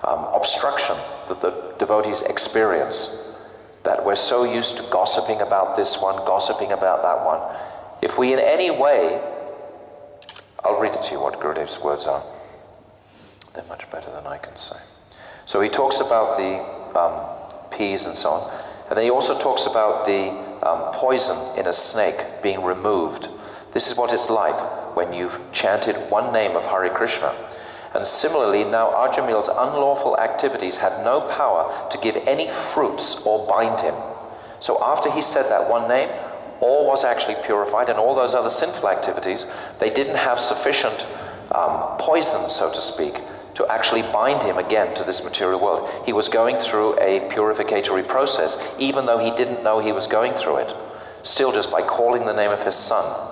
obstruction that the devotees experience, that we're so used to gossiping about this one, gossiping about that one. If we in any way, I'll read it to you what Gurudev's words are. They're much better than I can say. So he talks about the peas and so on, and then he also talks about the poison in a snake being removed. This is what it's like when you've chanted one name of Hare Krishna. And similarly, now Ajamil's unlawful activities had no power to give any fruits or bind him. So after he said that one name, all was actually purified, and all those other sinful activities, they didn't have sufficient poison, so to speak, to actually bind him again to this material world. He was going through a purificatory process, even though he didn't know he was going through it, still just by calling the name of his son.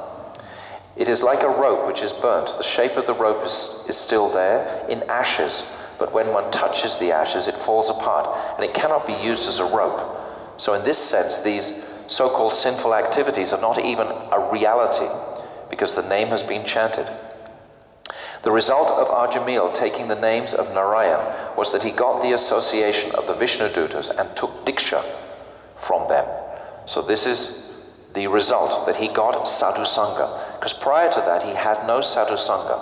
It is like a rope which is burnt. The shape of the rope is still there in ashes, but when one touches the ashes, it falls apart, and it cannot be used as a rope. So in this sense, these so-called sinful activities are not even a reality, because the name has been chanted. The result of Ajamil taking the names of Narayan was that he got the association of the Vishnudutas and took Diksha from them. So this is the result, that he got sadhu sangha, because prior to that he had no sadhu sangha.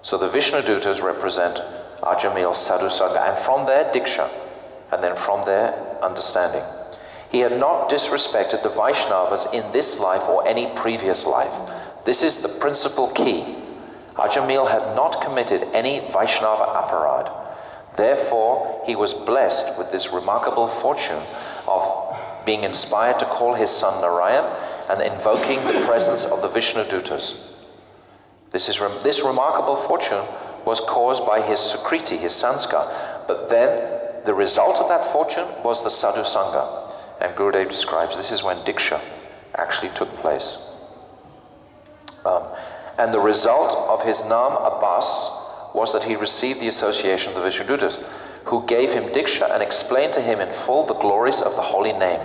So the Vishnudutas represent Ajamil's sadhu sangha, and from their Diksha, and then from their understanding. He had not disrespected the Vaishnavas in this life or any previous life. This is the principal key. Ajamil had not committed any Vaishnava aparad. Therefore, he was blessed with this remarkable fortune of being inspired to call his son Narayan and invoking the presence of the Vishnudutas. This remarkable fortune was caused by his sukriti, his sanskar, but then the result of that fortune was the sadhu sangha. And Gurudev describes this is when Diksha actually took place. And the result of his Nam Abbas was that he received the association of the Vishnudutas, who gave him Diksha and explained to him in full the glories of the holy name.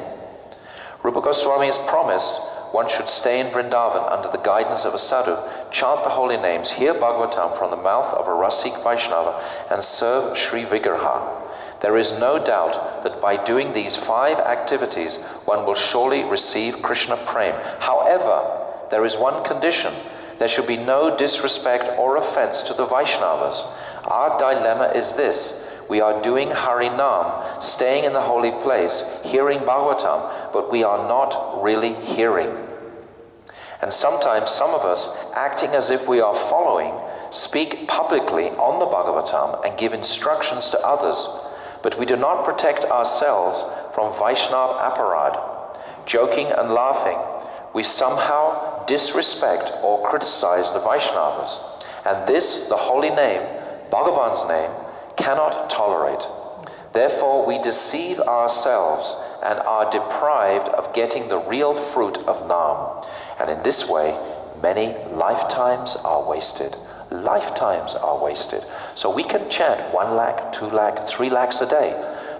Rupa Goswami has promised one should stay in Vrindavan under the guidance of a sadhu, chant the holy names, hear Bhagavatam from the mouth of a Rasik Vaishnava, and serve Sri Vigraha. There is no doubt that by doing these 5 activities, one will surely receive Krishna Prem. However, there is one condition. There should be no disrespect or offense to the Vaishnavas. Our dilemma is this. We are doing Harinam, staying in the holy place, hearing Bhagavatam, but we are not really hearing. And sometimes some of us, acting as if we are following, speak publicly on the Bhagavatam and give instructions to others, but we do not protect ourselves from Vaishnav aparad. Joking and laughing, we somehow disrespect or criticize the Vaishnavas, and this, the holy name, Bhagavan's name, cannot tolerate. Therefore, we deceive ourselves and are deprived of getting the real fruit of Nam. And in this way, many lifetimes are wasted. Lifetimes are wasted. So we can chant 1 lakh, 2 lakh, 3 lakhs a day.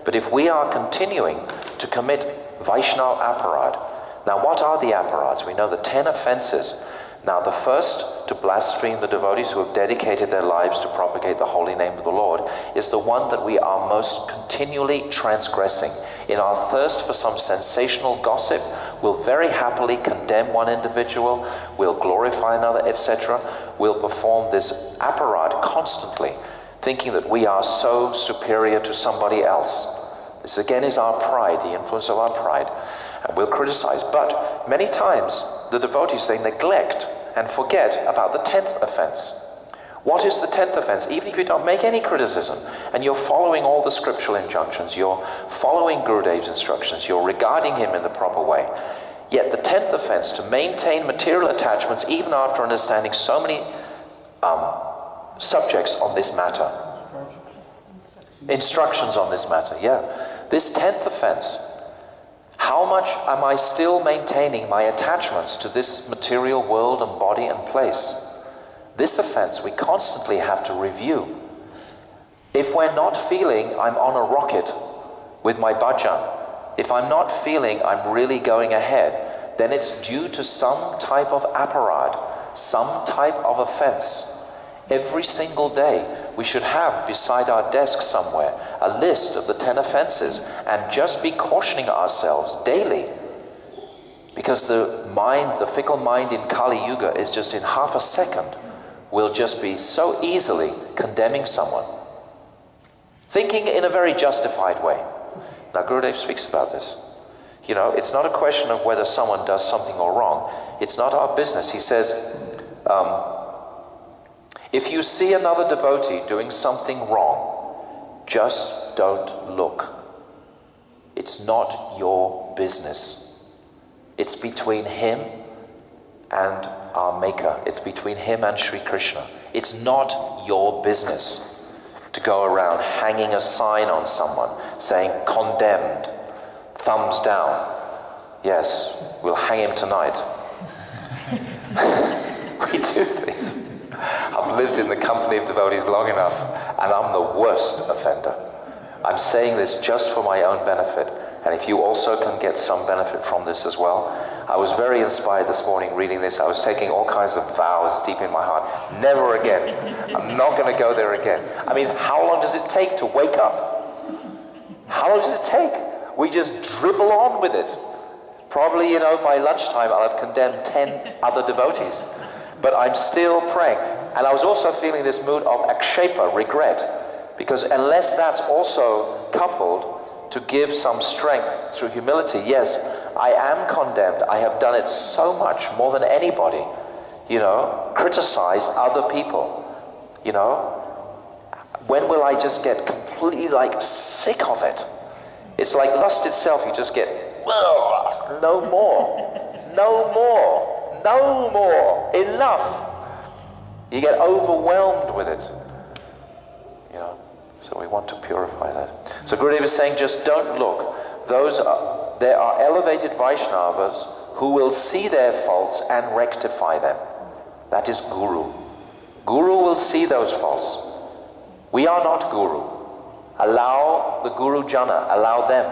But if we are continuing to commit Vaishnava aparad. Now what are the aparads? We know the 10 offenses. Now the first, to blaspheme the devotees who have dedicated their lives to propagate the holy name of the Lord, is the one that we are most continually transgressing. In our thirst for some sensational gossip, we'll very happily condemn one individual, we'll glorify another, etc. We'll perform this aparad constantly, thinking that we are so superior to somebody else. This again is our pride, the influence of our pride. And we'll criticize. But many times, the devotees, they neglect and forget about the 10th offense. What is the 10th offense? Even if you don't make any criticism, and you're following all the scriptural injunctions, you're following Gurudev's instructions, you're regarding him in the proper way, yet the 10th offense, to maintain material attachments even after understanding so many subjects on this matter. Instructions on this matter, yeah. This 10th offense, how much am I still maintaining my attachments to this material world and body and place? This offense we constantly have to review. If we're not feeling I'm on a rocket with my bhajan, if I'm not feeling I'm really going ahead, then it's due to some type of aparad, some type of offense. Every single day we should have beside our desk somewhere a list of the 10 offenses and just be cautioning ourselves daily. Because the mind, the fickle mind in Kali Yuga is just in half a second will just be so easily condemning someone. Thinking in a very justified way. Now Gurudev speaks about this. You know, it's not a question of whether someone does something or wrong. It's not our business. He says, if you see another devotee doing something wrong, just don't look. It's not your business. It's between him and our Maker. It's between him and Sri Krishna. It's not your business to go around hanging a sign on someone saying, condemned, thumbs down. Yes, we'll hang him tonight. We do this. I've lived in the company of devotees long enough, and I'm the worst offender. I'm saying this just for my own benefit, and if you also can get some benefit from this as well. I was very inspired this morning reading this. I was taking all kinds of vows deep in my heart. Never again. I'm not going to go there again. I mean, how long does it take to wake up? How long does it take? We just dribble on with it. Probably, you know, by lunchtime I'll have condemned 10 other devotees. But I'm still praying. And I was also feeling this mood of akshepa, regret. Because unless that's also coupled to give some strength through humility, yes, I am condemned. I have done it so much, more than anybody. You know, criticized other people. You know, when will I just get completely like sick of it? It's like lust itself. You just get, no more, no more. No more, enough. You get overwhelmed with it. You know, so we want to purify that. So Gurudev is saying, just don't look. There are elevated Vaishnavas who will see their faults and rectify them. That is Guru. Guru will see those faults. We are not Guru. Allow the Guru Jana, allow them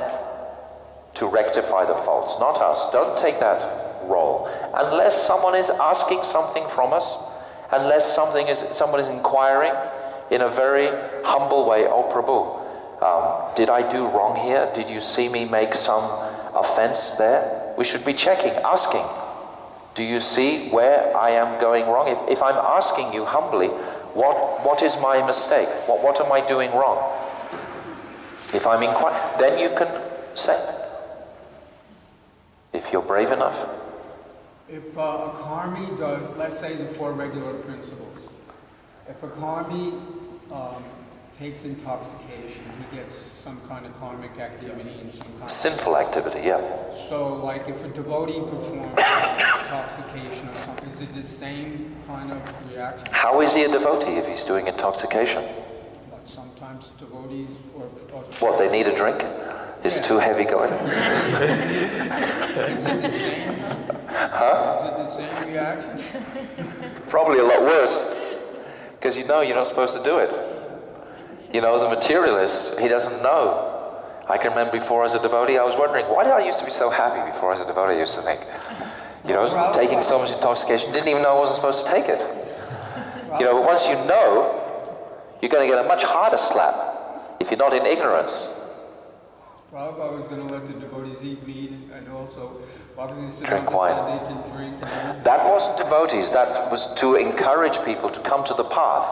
to rectify the faults, not us. Don't take that role. Unless someone is asking something from us, unless someone is inquiring in a very humble way, oh Prabhu, did I do wrong here? Did you see me make some offense there? We should be checking, asking. Do you see where I am going wrong? If I'm asking you humbly, what is my mistake? What am I doing wrong? If I'm inquiring, then you can say. If you're brave enough. If a karmi does, let's say the 4 regular principles, if a karmi takes intoxication, he gets some kind of karmic activity and some kind sinful activity, yeah. So like if a devotee performs intoxication or something, is it the same kind of reaction? How is he a devotee if he's doing intoxication? But sometimes devotees or what, they need a drink? It's too heavy going. Is it the same? Huh? Is it the same reaction? Probably a lot worse. Because you know you're not supposed to do it. You know, the materialist, he doesn't know. I can remember before as a devotee, I was wondering, why did I used to be so happy before as a devotee? I used to think, taking so much intoxication, didn't even know I wasn't supposed to take it. But once you know, you're going to get a much harder slap if you're not in ignorance. Prabhupada was going to let the devotees eat meat and also drink wine. They can drink. That wasn't devotees, that was to encourage people to come to the path.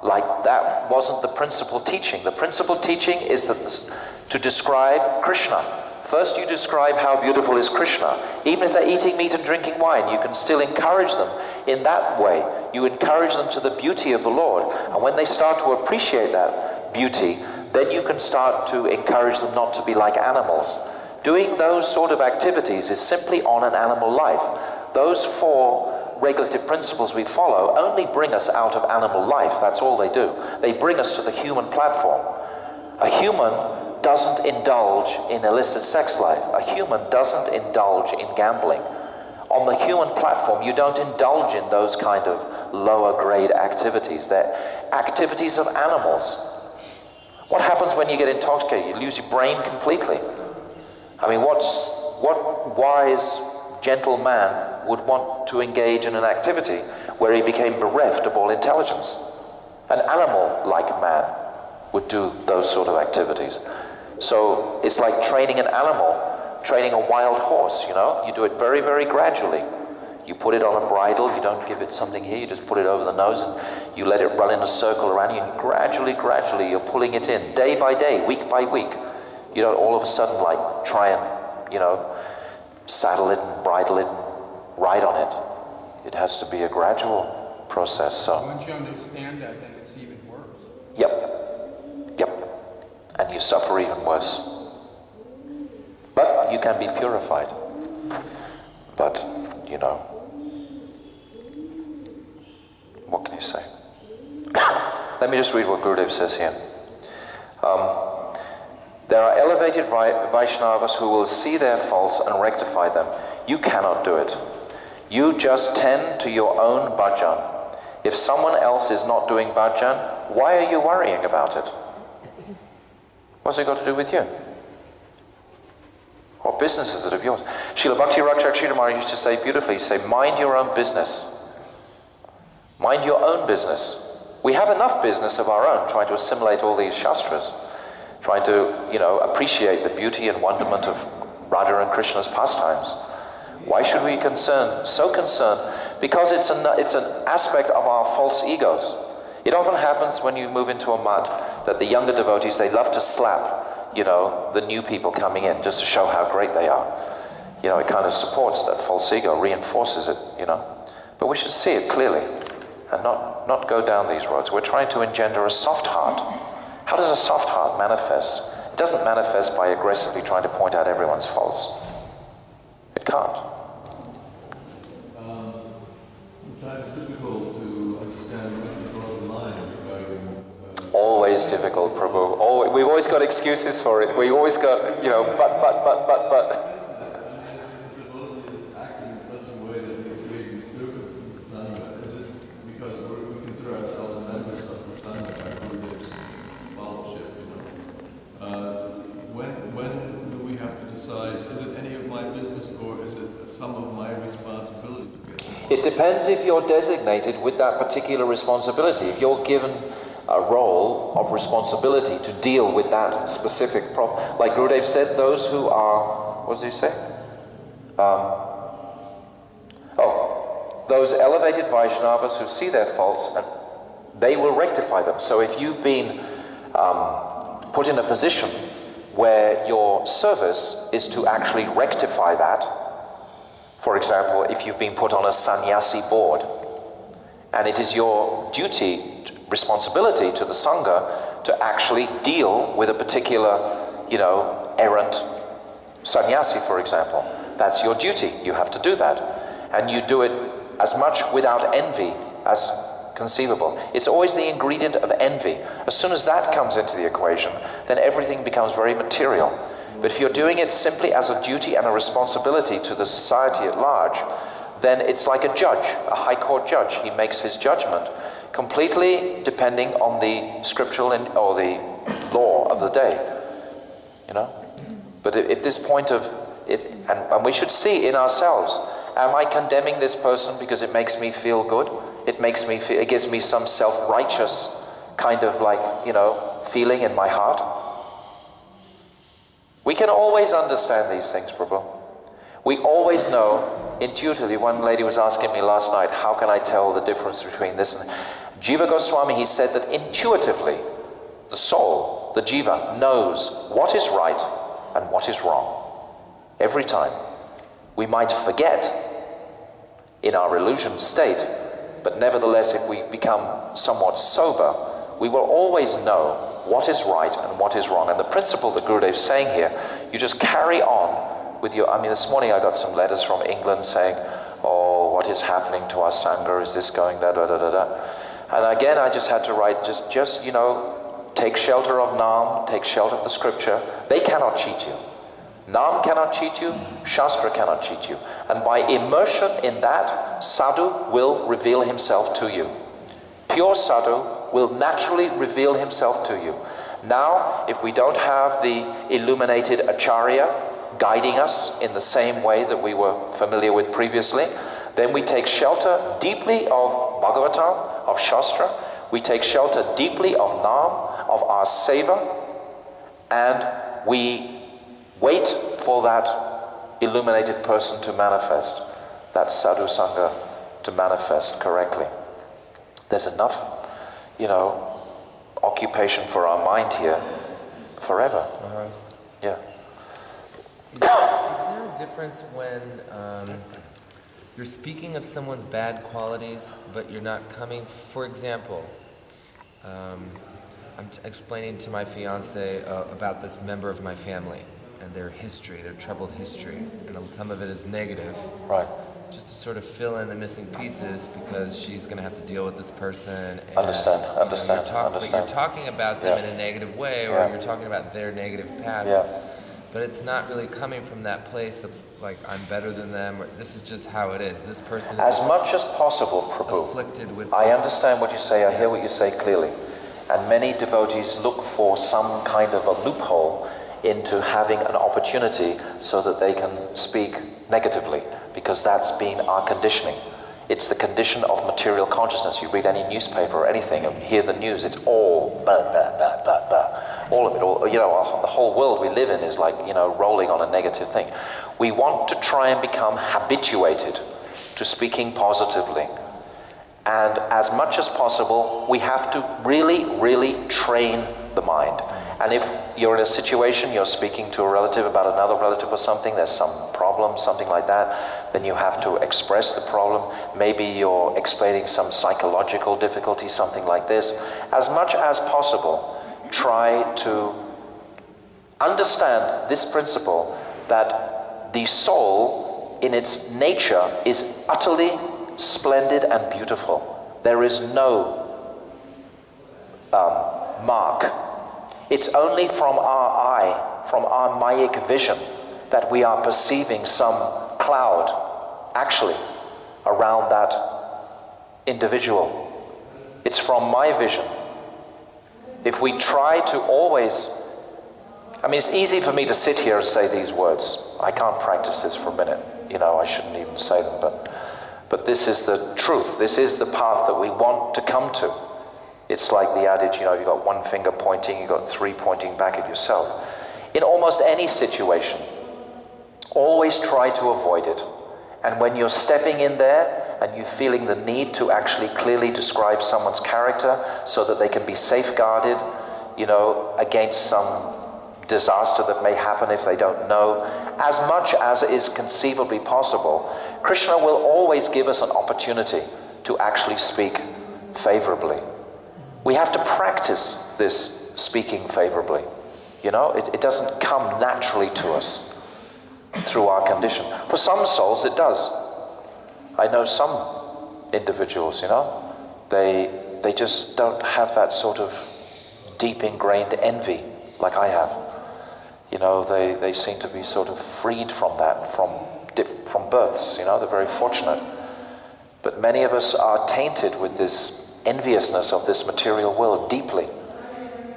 Like, that wasn't the principal teaching. The principal teaching is to describe Krishna. First you describe how beautiful is Krishna. Even if they're eating meat and drinking wine, you can still encourage them in that way. You encourage them to the beauty of the Lord. And when they start to appreciate that beauty, then you can start to encourage them not to be like animals. Doing those sort of activities is simply on an animal life. Those 4 regulative principles we follow only bring us out of animal life. That's all they do. They bring us to the human platform. A human doesn't indulge in illicit sex life. A human doesn't indulge in gambling. On the human platform, you don't indulge in those kind of lower grade activities. They're activities of animals. What happens when you get intoxicated? You lose your brain completely. I mean, what wise, gentle man would want to engage in an activity where he became bereft of all intelligence? An animal-like man would do those sort of activities. So it's like training an animal, training a wild horse, You do it very, very gradually. You put it on a bridle, you don't give it something here, you just put it over the nose and you let it run in a circle around you, and gradually you're pulling it in, day by day, week by week. You don't all of a sudden try and, saddle it and bridle it and ride on it. It has to be a gradual process. So once you understand that, then it's even worse. Yep. And you suffer even worse. But you can be purified. But, what can you say? Let me just read what Gurudev says here. There are elevated Vaishnavas who will see their faults and rectify them. You cannot do it. You just tend to your own bhajan. If someone else is not doing bhajan, why are you worrying about it? What's it got to do with you? What business is it of yours? Srila Bhakti Rakshak Sridhar used to say beautifully, mind your own business. Mind your own business. We have enough business of our own, trying to assimilate all these shastras, trying to, appreciate the beauty and wonderment of Radha and Krishna's pastimes. Why should we be so concerned? Because it's an aspect of our false egos. It often happens when you move into a mat that the younger devotees, they love to slap, the new people coming in just to show how great they are. It kind of supports that false ego, reinforces it, But we should see it clearly and not go down these roads. We're trying to engender a soft heart. How does a soft heart manifest? It doesn't manifest by aggressively trying to point out everyone's faults. It can't. Sometimes it's difficult to understand when to draw the line regarding... Always difficult, Prabhu. We've always got excuses for it. We always got, but. It depends if you're designated with that particular responsibility. If you're given a role of responsibility to deal with that specific problem. Like Gurudev said, those who are, what does he say? Those elevated Vaishnavas who see their faults, and they will rectify them. So if you've been put in a position where your service is to actually rectify that, for example, if you've been put on a sannyasi board, and it is your duty, responsibility to the Sangha to actually deal with a particular, errant sannyasi, for example. That's your duty. You have to do that. And you do it as much without envy as conceivable. It's always the ingredient of envy. As soon as that comes into the equation, then everything becomes very material. But if you're doing it simply as a duty and a responsibility to the society at large, then it's like a judge, a high court judge. He makes his judgment completely depending on the scriptural or the law of the day. you know? But at this point of it, and we should see in ourselves, am I condemning this person because it makes me feel good? It gives me some self-righteous kind of like, you know, feeling in my heart. We can always understand these things, Prabhu. We always know intuitively. One lady was asking me last night, how can I tell the difference between this and... Jiva Goswami, he said that intuitively, the soul, the jiva, knows what is right and what is wrong. Every time. We might forget in our illusion state, but nevertheless, if we become somewhat sober, we will always know what is right and what is wrong. And the principle that Gurudev is saying here, you just carry on with your... I mean, this morning I got some letters from England saying, oh, what is happening to our Sangha? Is this going da da da da da? And again, I just had to write, just you know, take shelter of Nam, take shelter of the scripture. They cannot cheat you. Nam cannot cheat you, Shastra cannot cheat you. And by immersion in that, Sadhu will reveal himself to you. Pure Sadhu will naturally reveal himself to you. Now, if we don't have the illuminated Acharya guiding us in the same way that we were familiar with previously, then we take shelter deeply of Bhagavatam, of Shastra. We take shelter deeply of Nam, of our Seva, and we wait for that illuminated person to manifest, that Sadhu Sangha to manifest correctly. There's enough, you know, occupation for our mind here forever. Yeah. Is there a difference when you're speaking of someone's bad qualities, but you're not coming... For example, I'm explaining to my fiance about this member of my family and their history, their troubled history, and some of it is negative. Right. Just to sort of fill in the missing pieces, because she's going to have to deal with this person. And, Understand. But you're talking about them in a negative way, or you're talking about their negative past. Yeah. But it's not really coming from that place of, like, I'm better than them, or this is just how it is. This person is as much as possible, Prabhu. afflicted with I this. understand what you say, I hear what you say clearly. And many devotees look for some kind of a loophole into having an opportunity so that they can speak negatively, because that's been our conditioning. It's the condition of material consciousness. You read any newspaper or anything and hear the news, it's all bah, bah, bah, bah, bah. All of it, all, you know, the whole world we live in is like, you know, rolling on a negative thing. We want to try and become habituated to speaking positively. And as much as possible, we have to really, really train the mind. And if you're in a situation, you're speaking to a relative about another relative or something, there's some problem, something like that, then you have to express the problem. Maybe you're explaining some psychological difficulty, something like this. As much as possible, try to understand this principle that the soul in its nature is utterly splendid and beautiful. There is no mark. It's only from our eye, from our mayic vision, that we are perceiving some cloud actually around that individual. It's from my vision. If we try to always... I mean, it's easy for me to sit here and say these words. I can't practice this for a minute. You know, I shouldn't even say them, but this is the truth. This is the path that we want to come to. It's like the adage, you know, you've got one finger pointing, you've got three pointing back at yourself. In almost any situation, always try to avoid it. And when you're stepping in there and you're feeling the need to actually clearly describe someone's character so that they can be safeguarded, you know, against some disaster that may happen if they don't know, as much as is conceivably possible, Krishna will always give us an opportunity to actually speak favorably. We have to practice this speaking favorably. You know, it doesn't come naturally to us through our condition. For some souls it does. I know some individuals, you know, they just don't have that sort of deep ingrained envy like I have. You know, they seem to be sort of freed from that, from births, you know, they're very fortunate. But many of us are tainted with this enviousness of this material world deeply.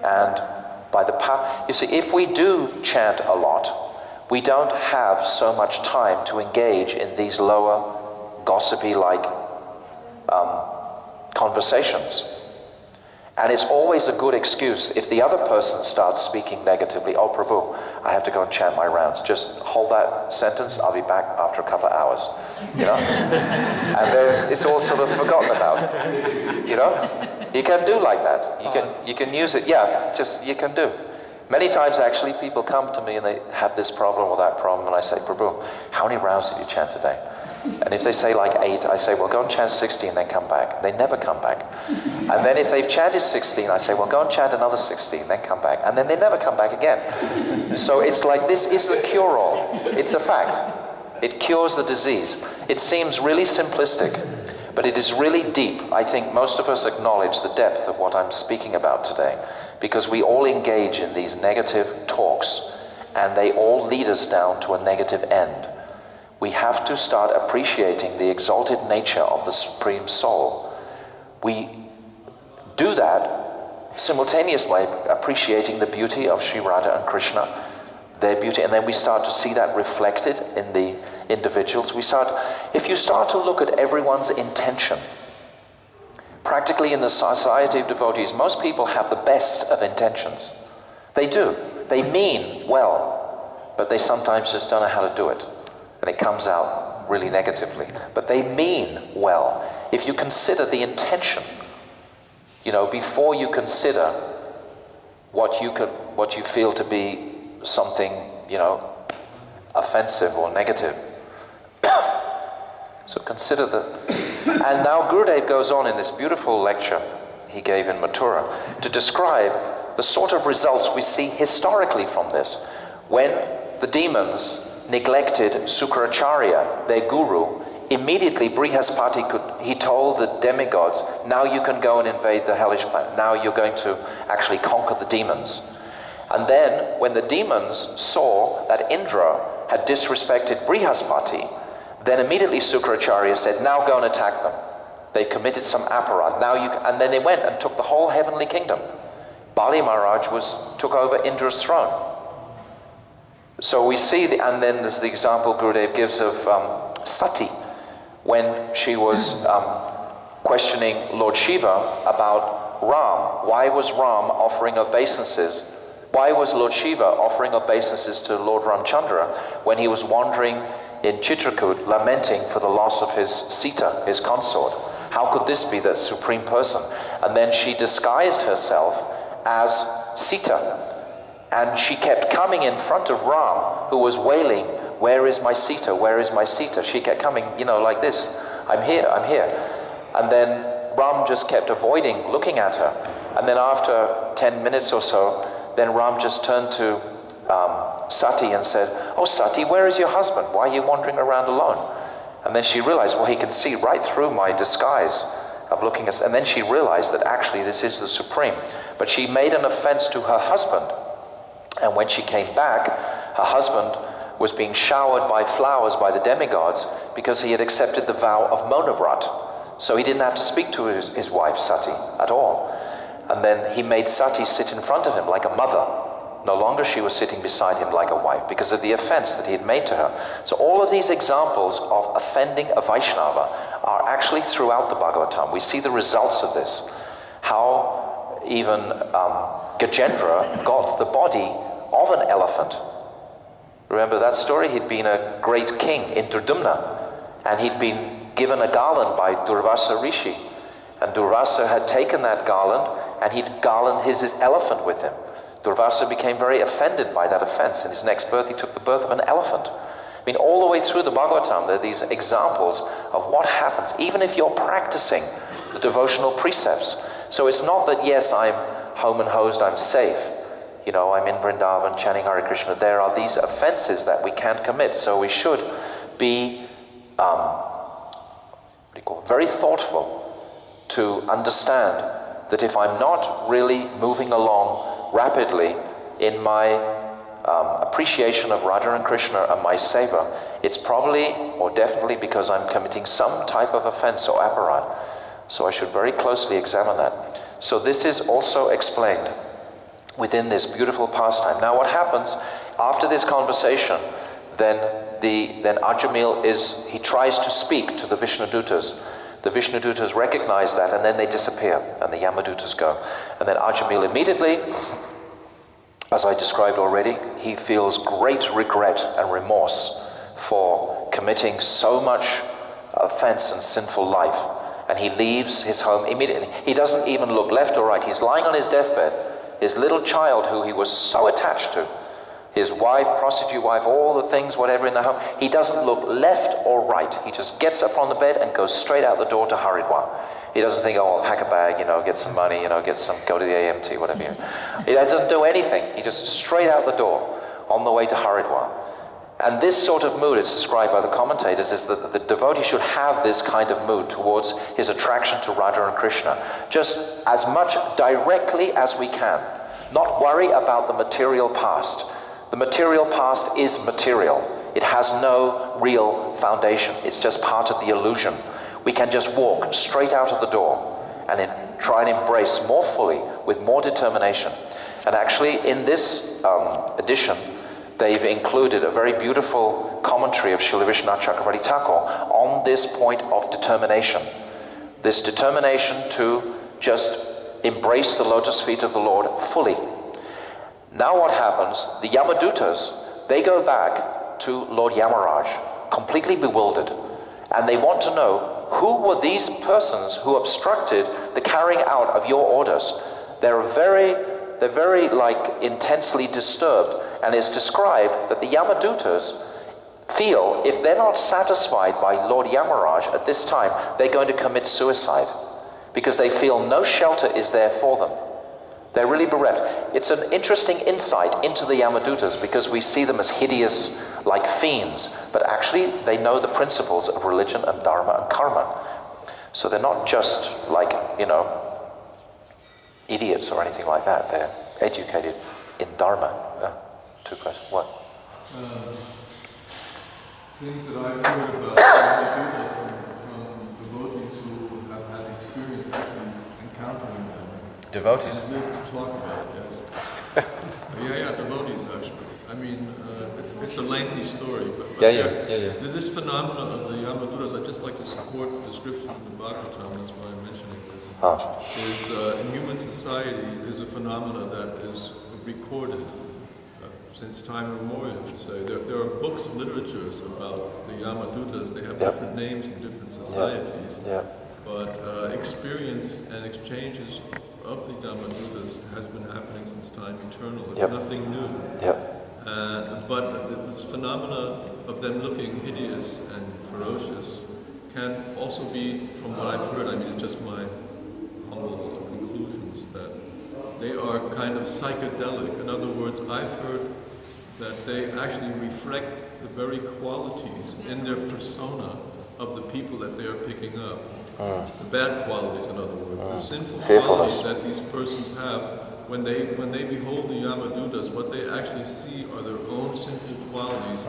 And by the power. You see, if we do chant a lot, we don't have so much time to engage in these lower, gossipy-like conversations. And it's always a good excuse if the other person starts speaking negatively. Oh, Prabhu, I have to go and chant my rounds. Just hold that sentence, I'll be back after a couple of hours. You know? And then it's all sort of forgotten about. You know? You can do like that. You can use it. Yeah, just you can do. Many times actually people come to me and they have this problem or that problem, and I say, Prabhu, how many rounds did you chant today? And if they say like 8, I say, well, go and chant 60 and then come back. They never come back. And then if they've chanted 16, I say, well, go and chant another 16, then come back. And then they never come back again. So it's like, this is the cure-all. It's a fact. It cures the disease. It seems really simplistic, but it is really deep. I think most of us acknowledge the depth of what I'm speaking about today, because we all engage in these negative talks, and they all lead us down to a negative end. We have to start appreciating the exalted nature of the Supreme Soul. We do that simultaneously appreciating the beauty of Sri Radha and Krishna, their beauty, and then we start to see that reflected in the individuals. If you start to look at everyone's intention, practically in the society of devotees, most people have the best of intentions. They do. They mean well, but they sometimes just don't know how to do it. And it comes out really negatively. But they mean well. If you consider the intention, before you consider what you feel to be something, offensive or negative. So consider and now Gurudev goes on in this beautiful lecture he gave in Mathura to describe the sort of results we see historically from this. When the demons neglected Sukracharya, their guru, immediately Brihaspati he told the demigods, now you can go and invade the hellish planet. Now you're going to actually conquer the demons. And then when the demons saw that Indra had disrespected Brihaspati, then immediately Sukracharya said, now go and attack them. They committed some aparad. And then they went and took the whole heavenly kingdom. Bali Maharaj took over Indra's throne. So we see, and then there's the example Gurudev gives of Sati, when she was questioning Lord Shiva about Ram. Why was Ram offering obeisances? Why was Lord Shiva offering obeisances to Lord Ramchandra when he was wandering in Chitrakoot lamenting for the loss of his Sita, his consort? How could this be the Supreme Person? And then she disguised herself as Sita. And she kept coming in front of Ram, who was wailing, where is my Sita, where is my Sita? She kept coming, like this, I'm here, I'm here. And then Ram just kept avoiding looking at her. And then after 10 minutes or so, then Ram just turned to Sati and said, oh Sati, where is your husband? Why are you wandering around alone? And then she realized, well, he can see right through my disguise of looking at, and then she realized that actually this is the Supreme. But she made an offense to her husband. And when she came back, her husband was being showered by flowers by the demigods because he had accepted the vow of Monavrat. So he didn't have to speak to his wife, Sati, at all. And then he made Sati sit in front of him like a mother. No longer she was sitting beside him like a wife because of the offense that he had made to her. So all of these examples of offending a Vaishnava are actually throughout the Bhagavatam. We see the results of this. How even Gajendra got the body of an elephant. Remember that story? He'd been a great king in Durdumna, and he'd been given a garland by Durvasa Rishi. And Durvasa had taken that garland, and he'd garlanded his elephant with him. Durvasa became very offended by that offense. In his next birth, he took the birth of an elephant. I mean, all the way through the Bhagavatam, there are these examples of what happens, even if you're practicing the devotional precepts. So it's not that, yes, I'm home and hosed, I'm safe. I'm in Vrindavan chanting Hare Krishna. There are these offenses that we can't commit. So we should be very thoughtful to understand that if I'm not really moving along rapidly in my appreciation of Radha and Krishna and my seva, it's probably or definitely because I'm committing some type of offense or aparad. So I should very closely examine that. So this is also explained within this beautiful pastime. Now what happens after this conversation, then Ajamil he tries to speak to the Vishnudutas. The Vishnudutas recognize that, and then they disappear, and the Yamadutas go. And then Ajamil immediately, as I described already, he feels great regret and remorse for committing so much offense and sinful life. And he leaves his home immediately. He doesn't even look left or right. He's lying on his deathbed. His little child, who he was so attached to, his wife, prostitute wife, all the things, whatever in the home, he doesn't look left or right. He just gets up on the bed and goes straight out the door to Haridwar. He doesn't think, oh, I'll pack a bag, get some money, go to the AMT, whatever. He doesn't do anything. He just straight out the door on the way to Haridwar. And this sort of mood is described by the commentators is that the devotee should have this kind of mood towards his attraction to Radha and Krishna, just as much directly as we can. Not worry about the material past. The material past is material. It has no real foundation. It's just part of the illusion. We can just walk straight out of the door and try and embrace more fully, with more determination. And actually in this edition, they've included a very beautiful commentary of Srila Vishwanath Chakravarti Thakur on this point of determination. This determination to just embrace the lotus feet of the Lord fully. Now what happens, the Yamadutas, they go back to Lord Yamaraj, completely bewildered. And they want to know, who were these persons who obstructed the carrying out of your orders? They're very intensely disturbed. And it's described that the Yamadutas feel if they're not satisfied by Lord Yamaraj at this time, they're going to commit suicide, because they feel no shelter is there for them. They're really bereft. It's an interesting insight into the Yamadutas, because we see them as hideous, like fiends, but actually they know the principles of religion and dharma and karma. So they're not just like, idiots or anything like that. They're educated in dharma. Two questions. What? Things that I've heard about Yamadutas from devotees who have had experience actually encountering them. Devotees? And live to talk about it, yes. Devotees actually. I mean, it's a lengthy story, but this phenomenon of the Yamadutas, I'd just like to support the description of the Bhagavatam, that's why I'm mentioning this, is in human society is a phenomenon that is recorded since time immemorial, I would say. There are books, literatures about the Yamadutas. They have different names in different societies. But experience and exchanges of the Yamadutas has been happening since time eternal. It's nothing new. But this phenomena of them looking hideous and ferocious can also be, from what I've heard, I mean, it's just my humble conclusions, that they are kind of psychedelic. In other words, I've heard that they actually reflect the very qualities in their persona of the people that they are picking up. The bad qualities, in other words, the sinful qualities that these persons have. When they behold the Yamadutas, what they actually see are their own sinful qualities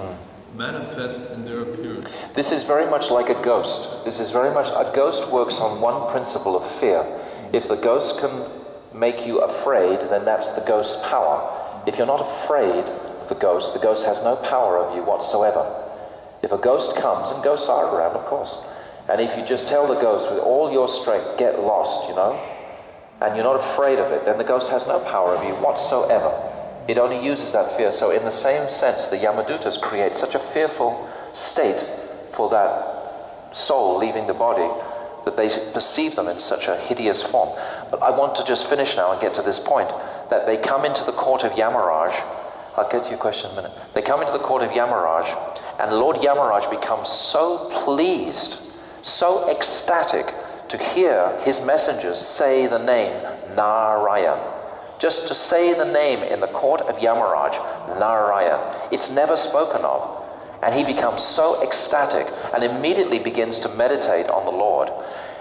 manifest in their appearance. This is very much like a ghost. A ghost works on one principle of fear. If the ghost can make you afraid, then that's the ghost's power. If you're not afraid of the ghost has no power over you whatsoever. If a ghost comes, and ghosts are around, of course, and if you just tell the ghost with all your strength, get lost, and you're not afraid of it, then the ghost has no power over you whatsoever. It only uses that fear. So in the same sense, the Yamadutas create such a fearful state for that soul leaving the body that they perceive them in such a hideous form. But I want to just finish now and get to this point, that they come into the court of Yamaraj. I'll get to your question in a minute. They come into the court of Yamaraj, and Lord Yamaraj becomes so pleased, so ecstatic to hear his messengers say the name Narayan. Just to say the name in the court of Yamaraj, Narayan. It's never spoken of. And he becomes so ecstatic and immediately begins to meditate on the Lord.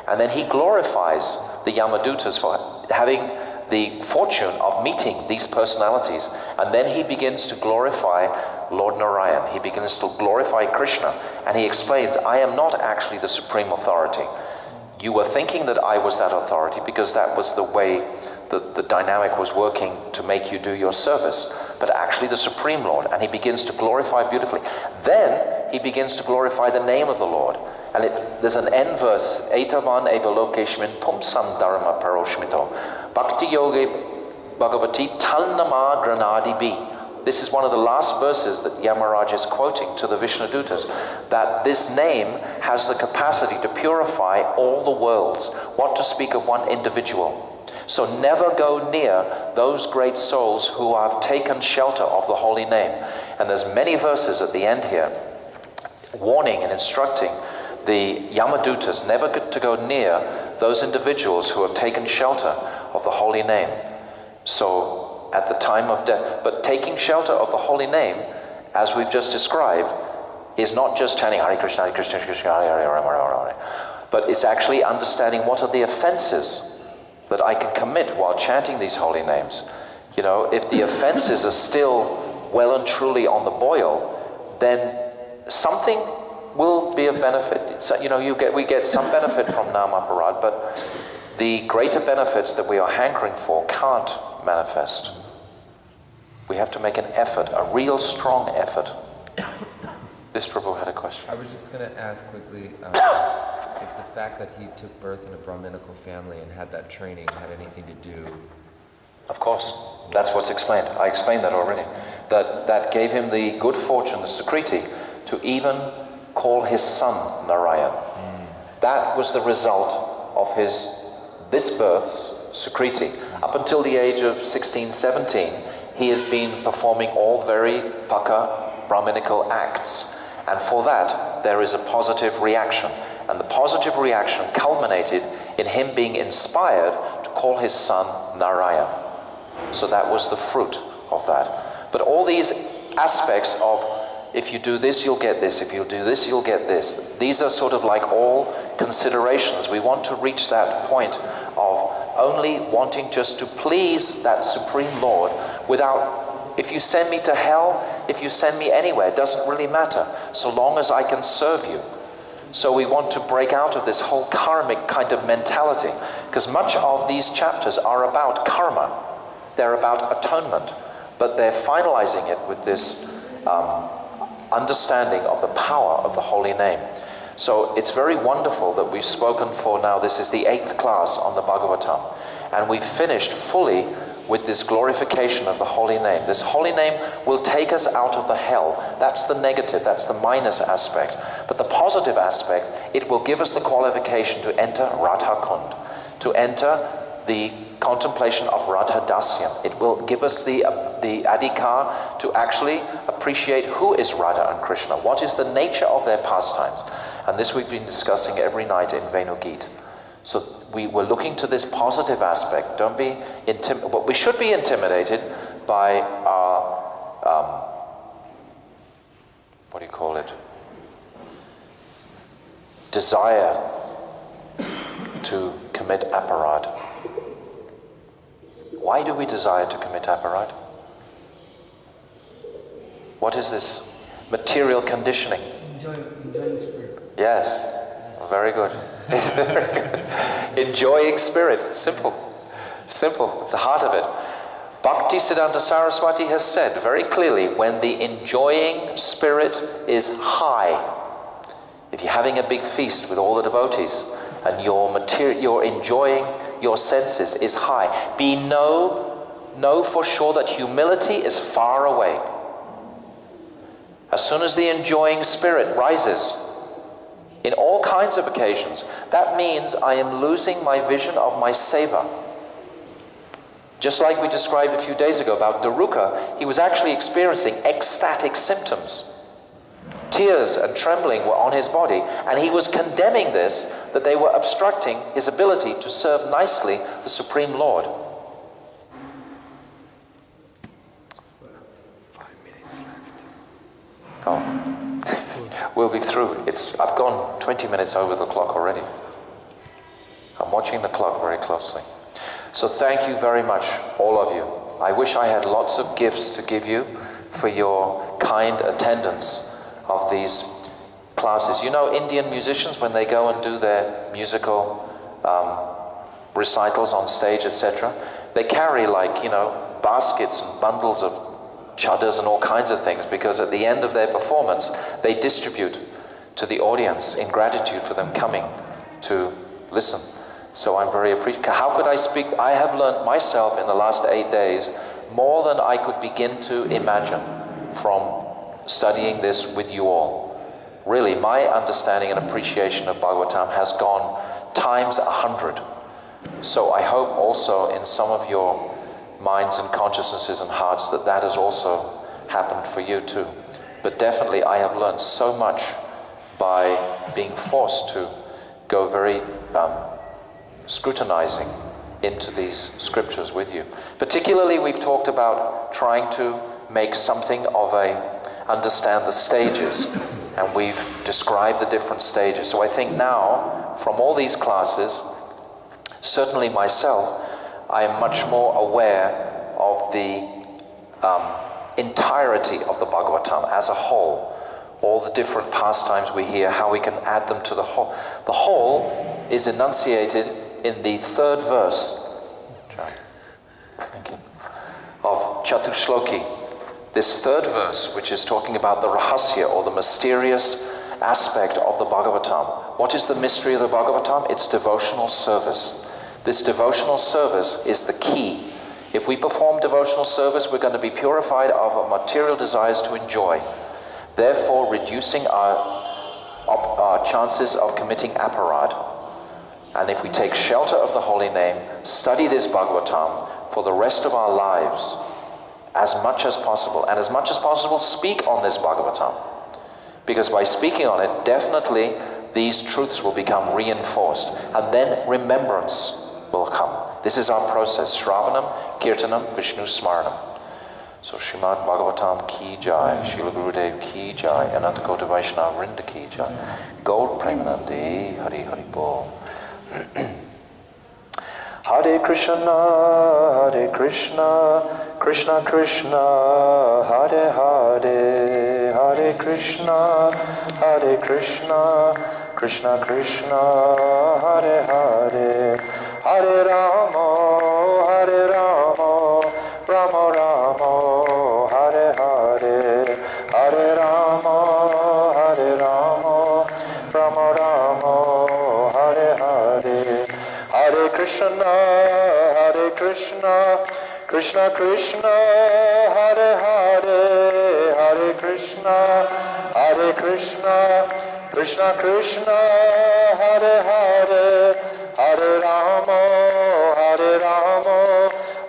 And then he glorifies the Yamadutas for having the fortune of meeting these personalities. And then he begins to glorify Lord Narayan. He begins to glorify Krishna. And he explains, I am not actually the supreme authority. You were thinking that I was that authority because that was the way the dynamic was working to make you do your service, but actually the Supreme Lord, and he begins to glorify beautifully. Then he begins to glorify the name of the Lord. And there's an end verse, Etavan evalokeshmin pumsam dharma paroshmito, bhakti yoge bhagavati talnama granadi bi. This is one of the last verses that Yamaraj is quoting to the Vishnudutas, that this name has the capacity to purify all the worlds, what to speak of one individual. So never go near those great souls who have taken shelter of the holy name. And there's many verses at the end here warning and instructing the Yamadutas never to go near those individuals who have taken shelter of the holy name. So at the time of death, but taking shelter of the holy name, as we've just described, is not just chanting Hare Krishna, Hare Krishna, Krishna, Hare Hare, Hare Hare, but it's actually understanding what are the offenses that I can commit while chanting these holy names. You know, if the offenses are still well and truly on the boil, then something will be of benefit. So, you know, we get some benefit from Namaparad, but the greater benefits that we are hankering for can't manifest. We have to make an effort, a real strong effort. This Prabhu had a question. I was just going to ask quickly if the fact that he took birth in a Brahminical family and had that training had anything to do. Of course, that's what's explained. I explained that already. That gave him the good fortune, the Sukriti, to even call his son Narayan. That was the result of this birth's Sukriti. Up until the age of 16, 17, he had been performing all very paka Brahminical acts. And for that, there is a positive reaction. And the positive reaction culminated in him being inspired to call his son Narayan. So that was the fruit of that. But all these aspects of, if you do this, you'll get this. If you do this, you'll get this. These are sort of like all considerations. We want to reach that point of only wanting just to please that Supreme Lord without, if you send me to hell, if you send me anywhere, it doesn't really matter, so long as I can serve you. So we want to break out of this whole karmic kind of mentality, because much of these chapters are about karma. They're about atonement, but they're finalizing it with this understanding of the power of the holy name. So it's very wonderful that we've spoken for now. This is the 8th class on the Bhagavatam. And we've finished fully with this glorification of the holy name. This holy name will take us out of the hell. That's the negative, that's the minus aspect. But the positive aspect, it will give us the qualification to enter Radha Kund, to enter the contemplation of Radha Dasyam. It will give us the adhikar to actually appreciate who is Radha and Krishna, what is the nature of their pastimes. And this we've been discussing every night in Venu Geet. So we were looking to this positive aspect. Don't be intimidated. But we should be intimidated by our, what do you call it? Desire to commit aparad. Why do we desire to commit aparad? What is this material conditioning? Enjoying spirit. Yes, very good. It's very good. Enjoying spirit, simple. Simple, it's the heart of it. Bhaktisiddhanta Saraswati has said very clearly, when the enjoying spirit is high, if you're having a big feast with all the devotees, and you're enjoying your senses is high, know for sure that humility is far away. As soon as the enjoying spirit rises, in all kinds of occasions, that means I am losing my vision of my seva. Just like we described a few days ago about Daruka, he was actually experiencing ecstatic symptoms. Tears and trembling were on his body, and he was condemning this, that they were obstructing his ability to serve nicely the Supreme Lord. 5 minutes left. Oh, we'll be through. I've gone 20 minutes over the clock already. I'm watching the clock very closely. So thank you very much, all of you. I wish I had lots of gifts to give you for your kind attendance of these classes. You know, Indian musicians, when they go and do their musical recitals on stage, etc., They carry baskets and bundles of chadas and all kinds of things, because at the end of their performance, they distribute to the audience in gratitude for them coming to listen. So I'm very appreciative. How could I speak? I have learned myself in the last 8 days more than I could begin to imagine from studying this with you all. Really, my understanding and appreciation of Bhagavatam has gone times 100. So I hope also in some of your minds and consciousnesses and hearts that has also happened for you too. But definitely I have learned so much by being forced to go very scrutinizing into these scriptures with you. Particularly we've talked about trying to make something of understand the stages, and we've described the different stages. So I think now, from all these classes, certainly myself, I am much more aware of the entirety of the Bhagavatam as a whole. All the different pastimes we hear, how we can add them to the whole. The whole is enunciated in the 3rd verse of Chatushloki. This 3rd verse, which is talking about the rahasya, or the mysterious aspect of the Bhagavatam. What is the mystery of the Bhagavatam? It's devotional service. This devotional service is the key. If we perform devotional service, we're going to be purified of our material desires to enjoy, therefore reducing our chances of committing aparad. And if we take shelter of the holy name, study this Bhagavatam for the rest of our lives, as much as possible, and as much as possible speak on this Bhagavatam. Because by speaking on it, definitely these truths will become reinforced, and then remembrance will come. This is our process. Shravanam, Kirtanam, Vishnu Smaranam. So Srimad Bhagavatam ki jai, Srila Gurudev ki jai, Ananta Kota Vaishnava Vrinda ki jai. Gaur Premanande, Hari Hari Bol. Hare Krishna, Krishna Krishna, Hare Hare, Hare Krishna, Krishna Krishna, Hare Hare, Hare Rama, Rama Rama, Hare Hare, Hare Rama, Rama Rama, Hare Hare, Hare Krishna, Krishna Krishna, Hare Hare, Hare Krishna, Krishna Krishna, Hare Hare, Hare Rama,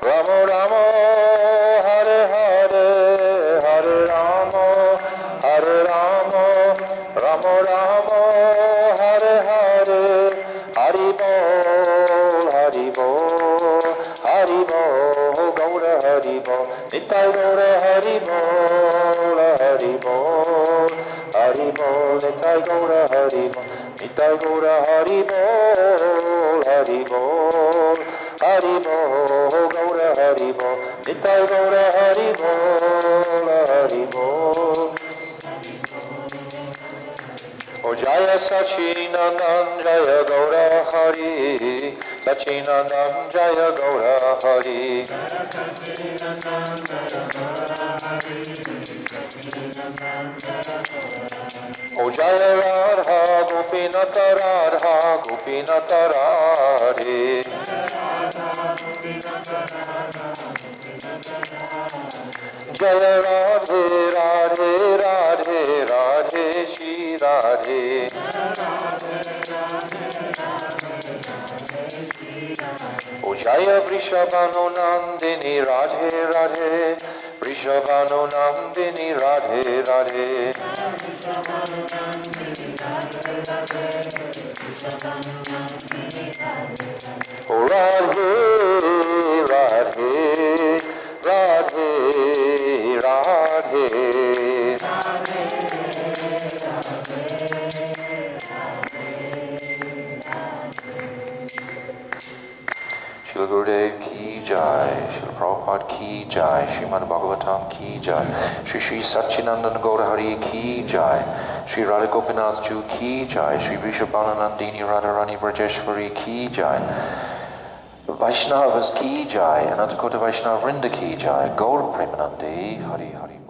Rama Rama, Hare Hare, Hare Rama, Rama Rama, Hare Hare, Hari Bol, Hari Bol, Hari Bol, Gaura Hari Bol, Nitai Gaura Hari Bol, Hari Bol, Hari Bol, Nitai Gaura Hari Bol, Nitai Gaura Hari Bol, Hari Bol, Hari Bol, Gaura Hari Bol, Nitai Gaura Hari Bol, Hari Bol. O Jaya Sachinandam Jaya Gaura Hari, Sachinandam Jaya Gaura Hari. O Jaya Radha Gopinath Radha Gopinath Radhe. Jaya Radhe Radhe Radhe Radhe Shri Radhe. O Jaya Vrishabhanu Nandini Radhe Radhe, Vrishabhanu Nandini Radhe Radhe. O Radhe Radhe Radhe Radhe. Srila Gurudev ki jai, Srila Prabhupada ki jai, Srimad Bhagavatam ki jai, Shri Satchinandan Gaurahari ki jai, Sri Radha Gopinath Ju ki jai, Sri Vrishabhanu Nandini Radharani Brajeshwari ki jai. Vaishnavas ki jai, Anantakota Vaishnava Vrinda ki jai, Gaur Premanandi, Hari Hari.